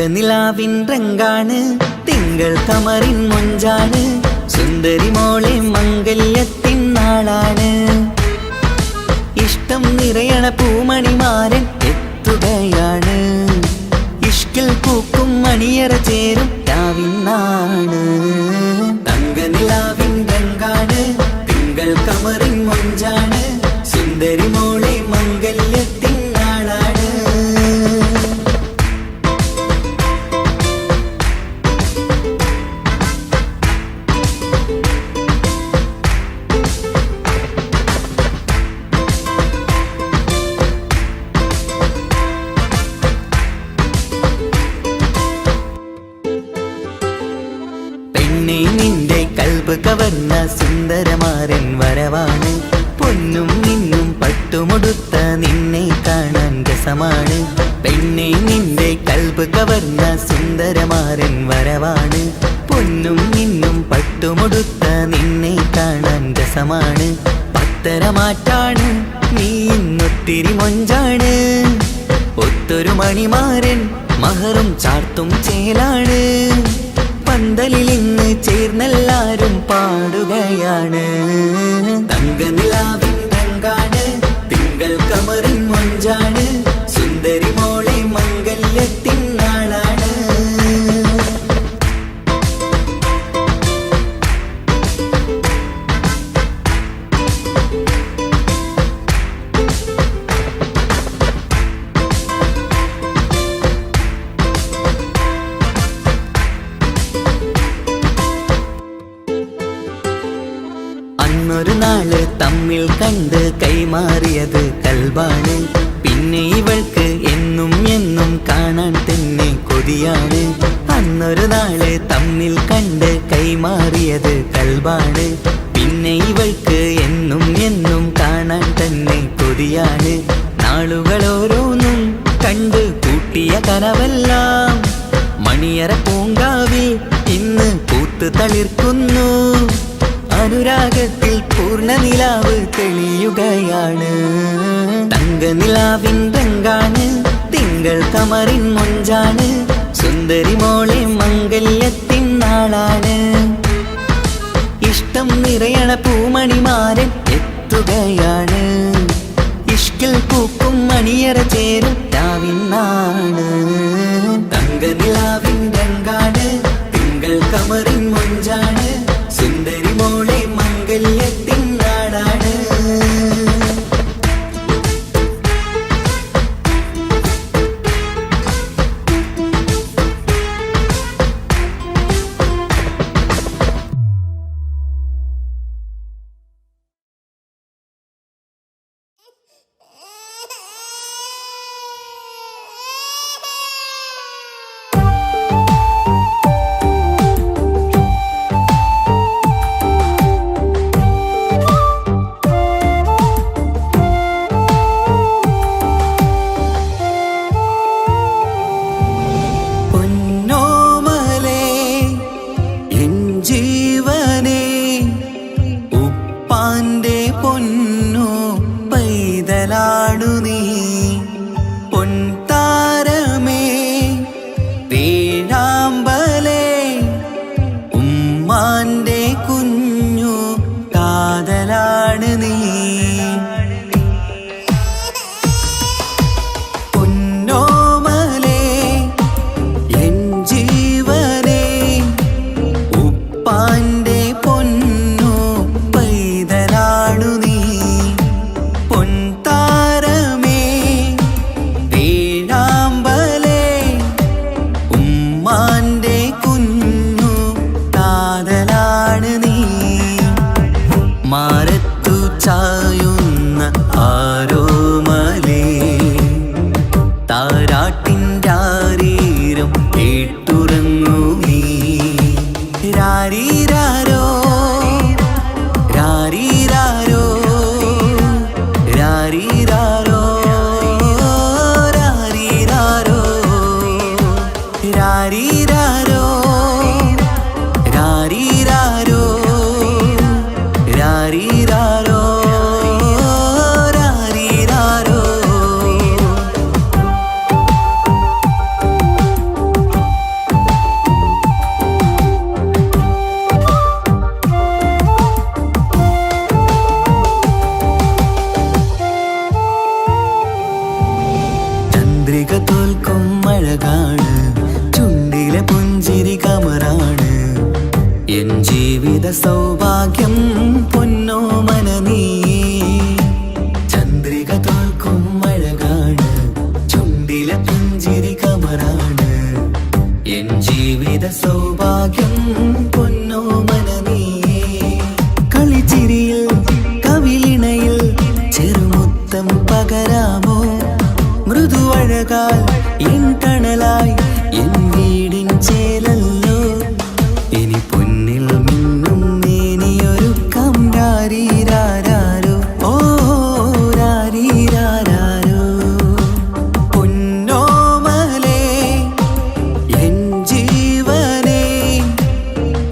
തങ്കനിലാവിൻ രംഗാണ് തിങ്കൾ കമറിൻ മൊഞ്ചാണ് സുന്ദരി മോളെ മംഗല്യത്തിൻ നാളാണ് ഇഷ്ടം നിറയണ പൂമണിമാരൻ എത്തുകയാണ് ഇഷ്കിൽ പൂക്കും മണിയറ ചേരും രാവിനാണ് തങ്കനിലാവിൻ രംഗാണ് തിങ്കൾ കമറിൻ മൊഞ്ചാണ് സുന്ദരി മോളെ മംഗല്യത്തിൻ നാളാണ് പെണ്ണെ നിന്റെ കൽബ് കവർന്ന സുന്ദരമാരൻ വരവാണ് പൊന്നും നിന്നും പട്ടുമുടുത്ത നിന്നെ കാണാൻ രസമാണ് പെണ്ണെ നിന്റെ കൽബ് കവർന്ന സുന്ദരമാരൻ വരവാണ് പൊന്നും നിന്നും പട്ടുമുടുത്ത നിന്നെ കാണാൻ രസമാണ് പത്തരമാറ്റാണ് നീ ഇന്നൊത്തിരി മൊഞ്ചാണ് ഒത്തൊരു മണിമാരൻ മഹറും ചാർത്തും ചേലാണ് പന്തലിൽ ഇന്ന് ചേർന്നെല്ലാരും പാടുകയാണ് തങ്കനിലാവിൻ രംഗാണ് തിങ്കൾ കമറിൻ മൊഞ്ചാണ് സുന്ദരി മോളെ മംഗല്യത്തിൻ നാളാണ് അന്നൊരു നാള് തമ്മിൽ കണ്ട് കൈമാറിയത് കൽബാണ് പിന്നെ ഇവൾക്ക് എന്നും എന്നും കാണാൻ തന്നെ കൊതിയാണ് അന്നൊരു നാള് തമ്മിൽ കണ്ട് കൈമാറിയത് കൽബാണ് പിന്നെ ഇവൾക്ക് എന്നും എന്നും കാണാൻ തന്നെ കൊതിയാണ് നാളുകൾ ഓരോന്നും കണ്ട് കൂട്ടിയ കനവെല്ലാം മണിയറ പൂങ്കാവിൽ ഇന്ന് പൂത്ത് തളിർക്കുന്നു അനുരാഗത്തിൽ പൂർണ്ണനിലാവ് തെളിയുകയാണ് തങ്കനിലാവിൻ രംഗാണ് തിങ്കൾ കമറിൻ മൊഞ്ചാണ് സുന്ദരി മോളെ മംഗല്യത്തിൻ നാളാണ് ഇഷ്ടം നിറയണ പൂമണിമാരൻ എത്തുകയാണ് ഇഷ്കിൽ പൂക്കും മണിയറ ചേരും രാവിനാണ് തങ്കനിലാവിൻ രംഗാണ് തിങ്കൾ കമറിൻ മൊഞ്ചാണ് സുന്ദരി മോളെ മംഗല്യത്തിൻ നാടാണ് സൗഭാഗ്യം പൊന്നോ മനനീ ചന്ദ്രിക തോൽക്കും അഴകാണ് ചുണ്ടിലെ പുഞ്ചിരി കമറാണ് എൻ ജീവിത സൗഭാഗ്യം പൊന്നോ മനനീ കളിച്ചിരിയിൽ കവിളിണയിൽ ചെറുമുത്തം പകരാമോ മൃദുവഴകാൽ എൻ തണലായി എൻ വീടിൻ ചേലല്ലോ ഇനി പൊന്നിൽ മിന്നും നീനിയൊരുക്കം രാരീരാരോ ഓ രാരീരാരോ പൊന്നോമലേ എൻ ജീവനേ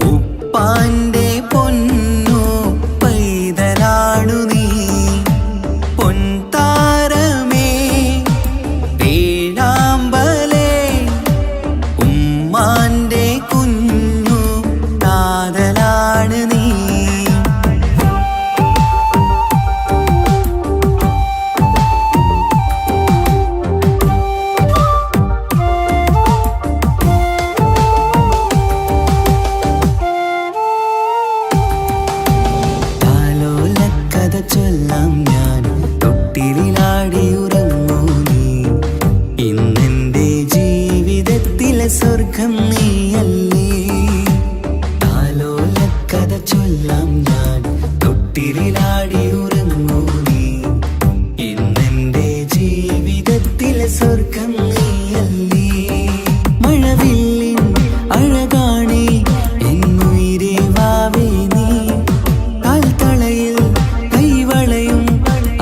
ഉപ്പാന്റെ പൊന്നോ പൈതലാണു നീ പൊൻതാരമേ പേഴാമ്പലേ ഉമ്മാന്റെ കുഞ്ഞു കാതലാണ് നീ താലോലക്കഥ ചൊല്ലാം ഞാൻ തൊട്ടിലാടി ഉറങ്ങൂ നീ ഇന്നെന്റെ ജീവിതത്തിലെ സ്വർഗം നീയല്ലേ താലോലക്കഥ ചൊല്ലാം ഞാൻ തൊട്ടിലാടി ഉറങ്ങൂ നീ ഇന്നെന്റെ ജീവിതത്തിലെ സ്വർഗം നീയല്ലേ മഴവില്ലിൻ അഴകാണേ എന്നുയിരേ വാവേ നീ കാൽത്തളയിൽ കൈവളയും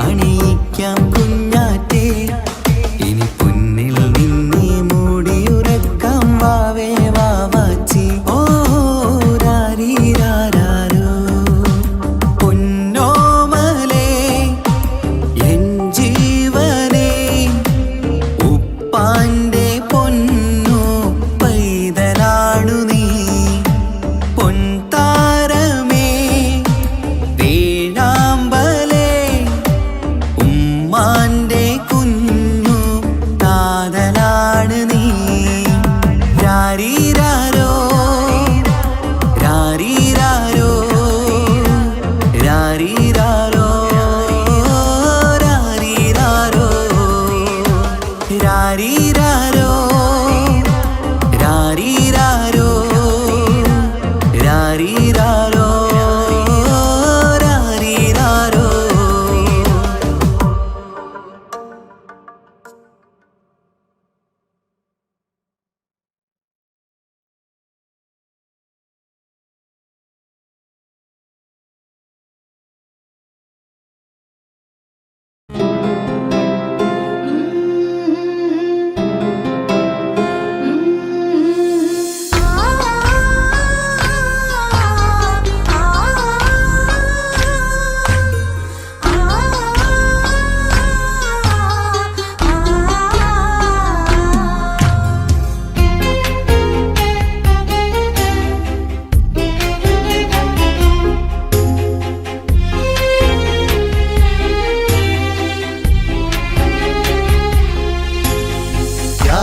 അണിയിക്കാം കുഞ്ഞാറ്റേ ഇനി പൊന്നിൽ നിന്നെ മൂടിയുറക്കാം വാവേ വാവാച്ചി ഓ രാരീരാരോ പൊന്നോമലേ എൻ ജീവനേ ഉപ്പാന്റെ പൊന്നോ പൈതലാണു നീ പൊൻതാരമേ പേഴാമ്പലേ ഉമ്മാന്റെ കുഞ്ഞു കാതലാണ് നീ രാരീരാരോ രാരീരാരോ രാരീരാരോ രാരീരാരോ രാരീരാരോ രാരീരാരോ രാരീരാരോ രാരീരാരോ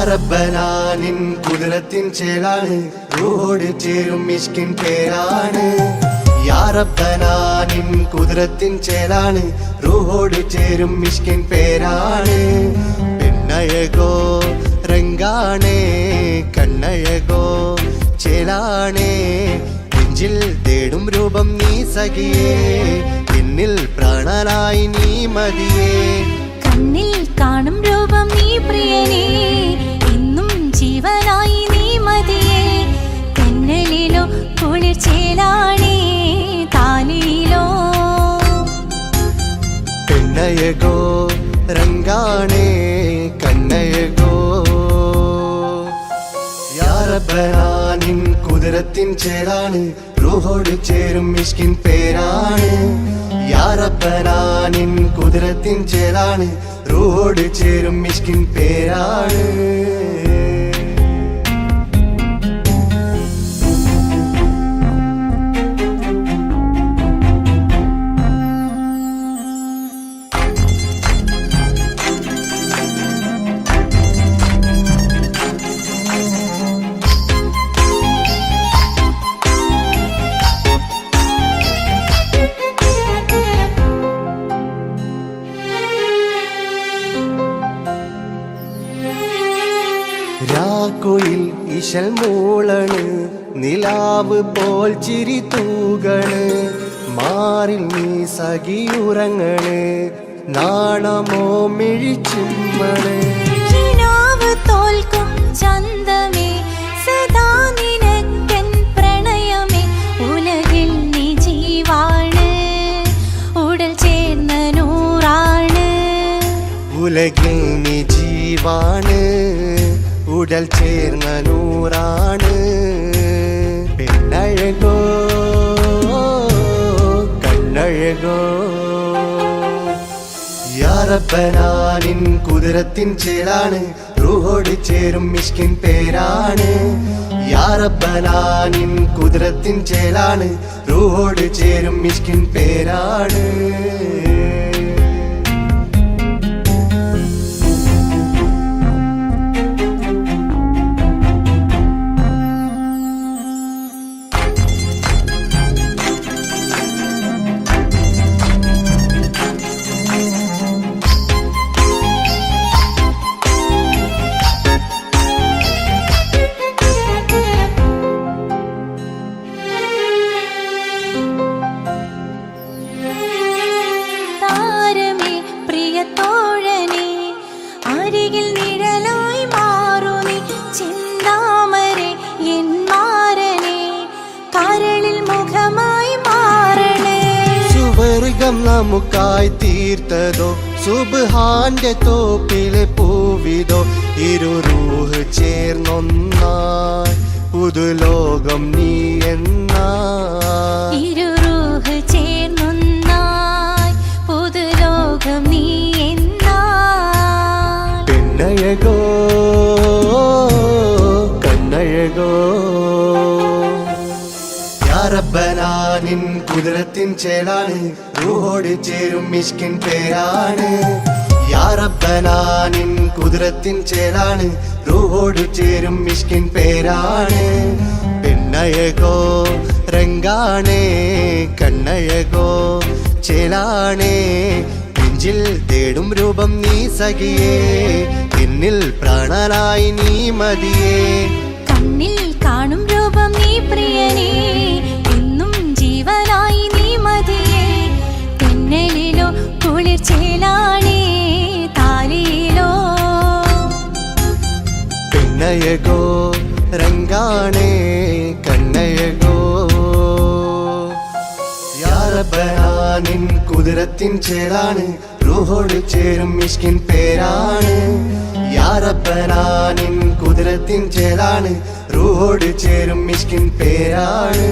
റബ്ബനാനിൻ കുതിരത്തിൻ ചേലാണ് റൂഹോട് ചേരും മിഷ്കിൻ പേരാണ് യാ റബ്ബനാനിൻ കുതിരത്തിൻ ചേലാണ് റൂഹോട് ചേരും മിഷ്കിൻ പേരാണ് പെണ്ണഴകോ രംഗാണേ കണ്ണഴകോ ചേലാണേ നെഞ്ചിൽ തേടും രൂപം നീ സഖിയേ എന്നിൽ പ്രാണനായി നീ മതിയേ കണ്ണിൽ കാണും രൂപം നീ പ്രിയനേ എന്നും ജീവനായി നീ മതിയേ തെന്നലിലോ കുളിർച്ചേലാണേ താലിയിലോ പെണ്ണഴകോ രംഗാണേ കണ്ണഴകോ യാ റബ്ബനാനിൻ കുതിരത്തിൻ ചേലാണ് റൂഹോട് ചേരും മിഷ്കിൻ പേരാണ് യാ റബ്ബനാനിൻ കുതിരത്തിൻ ചേലാണ് റൂഹോട് ചേരും മിഷ്കിൻ പേരാണ് ഇശൽ മൂളണ് നിലാവ് പോൽ ചിരി തൂകണ് മാറിൽ നീ സഖിയുറങ്ങണ് നാണമോ മിഴിച്ചുമ്മണ് കിനാവ് തോൽക്കും ചന്തമേ സദാ നിനക്കൻ പ്രണയമേ ഉലകിൽ നീ ജീവാണ് ഉടൽ ചേർന്ന നൂറാണ് ഉലകിൽ നീ ജീവാണ് ഉടൽ ചേർന്ന നൂറാണ് പെണ്ണഴകോ കണ്ണഴകോ യാ റബ്ബനാ നിൻ കുതിരത്തിൻ ചേലാണ് റൂഹോട് ചേരും മിഷ്കിൻ പേരാണ് യാ റബ്ബനാ നിൻ കുതിരത്തിൻ ചേലാണ് റൂഹോട് ചേരും മിഷ്കിൻ പേരാണ് താരമേ പ്രിയത്തോഴനേ അരികിൽ നിഴലായി മാറൂ നീ ചിന്താമരേ എൻ മാരനേ കരളിൽ മുഖമായി മാറണേ സുവർഗം നമുക്കായി തീർത്തതോ സുബ്ഹാന്റെ തോപ്പിലെ പൂവിതോ ഇരു റൂഹ് ചേർന്നൊന്നായി പുതുലോകം നീ എന്നായി ഇരു റൂഹ് ചേർന്നൊന്നായി പുതുലോകം നീ എന്നായി പെണ്ണഴകോ കണ്ണഴകോ യാ റബ്ബനാ നിൻ കുതിരത്തിൻ ചേലാണ് റൂഹോട് ചേരും മിഷ്കിൻ പേരാണ് യാ റബ്ബനാ നിൻ കുതിരത്തിൻ ചേലാണ് റൂഹോട് ചേരും മിഷ്കിൻ പേരാണ് പെണ്ണഴകോ രംഗാണേ കണ്ണഴകോ ചേലാണേ നെഞ്ചിൽ തേടും രൂപം നീ സഖിയേ എന്നിൽ പ്രാണനായി നീ മതിയേ കണ്ണിൽ കാണും രൂപം നീ പ്രിയനേ എന്നും ജീവനായി നീ മതിയേ തെന്നലിലോ കുളിർച്ചേലാണേ താലിയിലോ പെണ്ണഴകോ രംഗാണേ കണ്ണഴകോ യാ റബ്ബനാ നിൻ കുതിരത്തിൻ ചേലാണ് റൂഹോട് ചേരും മിഷ്കിൻ പേരാണ് യാ റബ്ബനാ നിൻ കുതിരത്തിൻ ചേലാണ് റൂഹോട് ചേരും മിഷ്കിൻ പേരാണ്